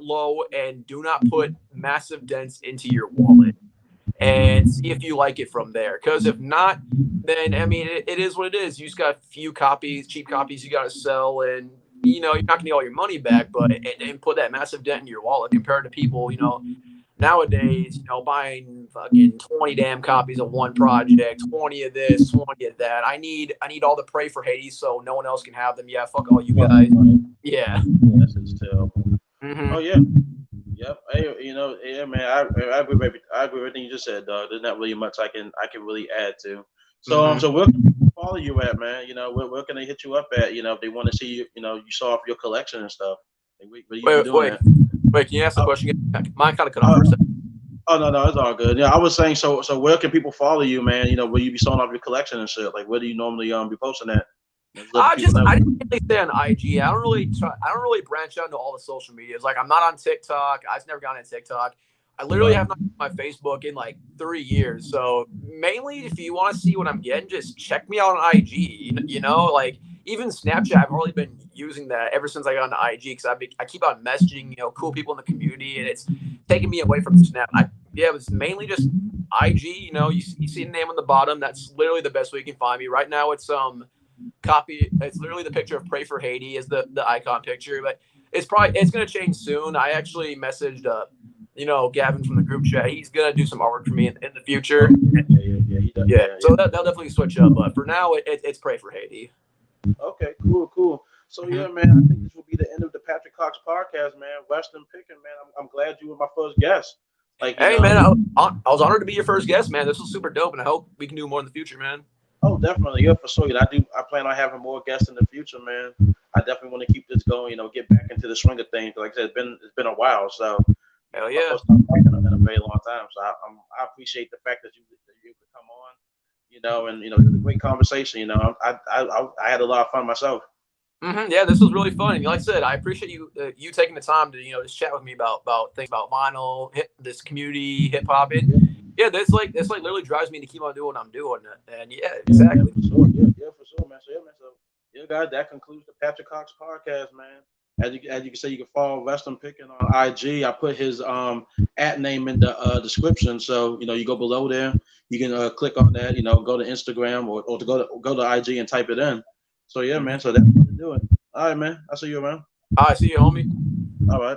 low, and do not put massive dents into your wallet, and see if you like it from there. Because if not, then I mean, it is what it is. You just got a few copies, cheap copies, you got to sell, and you're not gonna get all your money back, but and put that massive dent in your wallet compared to people, nowadays, buying fucking 20 damn copies of one project, 20 of this, 20 of that. I need all the Pray for Haiti so no one else can have them. Yeah, fuck all you guys. Yeah. That's just terrible. Mm-hmm. Oh yeah. Yep. Hey, yeah, man. I agree with everything you just said, dog. There's not really much I can really add to. So so where can people follow you at, man? Where can they hit you up at? If they want to see you, you saw off your collection and stuff. Like, wait, can you ask the question again? Mine kind of cut off for a second. Oh no, it's all good. Yeah, I was saying, so where can people follow you, man? Where you be showing off your collection and shit? Like, where do you normally be posting at? I didn't really stay on IG. I don't really branch out into all the social medias. Like, I'm not on TikTok. I've never gotten on TikTok. I literally have not on my Facebook in like 3 years. So mainly, if you want to see what I'm getting, just check me out on IG. Like, even Snapchat, I've really been using that ever since I got on IG, because I keep on messaging cool people in the community, and it's taking me away from Snap. It was mainly just IG. You see the name on the bottom. That's literally the best way you can find me right now. It's it's literally the picture of Pray for Haiti is the icon picture, but it's gonna change soon. I actually messaged Gavin from the group chat. He's gonna do some artwork for me in the future. Yeah. So that'll definitely switch up, but for now it's Pray for Haiti. Okay, cool. So yeah, man, I think this will be the end of the Patrick Cox podcast, man. Weston Picken, man. I'm glad you were my first guest. Like, hey, man, I was honored to be your first guest, man. This was super dope, and I hope we can do more in the future, man. Oh, definitely, yeah, for sure. I plan on having more guests in the future, man. I definitely want to keep this going. Get back into the swing of things. Like I said, it's been a while, so hell yeah, first time in a very long time. So I appreciate the fact that you could come on, and it was a great conversation. I had a lot of fun myself. Mm-hmm. Yeah, this was really fun. Like I said, I appreciate you taking the time to just chat with me about things about vinyl, this community, hip hop. Yeah, that's like literally drives me to keep on doing what I'm doing. And yeah, exactly. Yeah, for sure, man. So yeah, guys, that concludes the Patrick Cox podcast, man. As you can say, you can follow Weston Picken on IG. I put his at name in the description, so you go below there. You can click on that. Go to Instagram or to go to IG and type it in. So yeah, man. So that's what we're doing. All right, man. I'll see you around. All right, see you, homie. All right.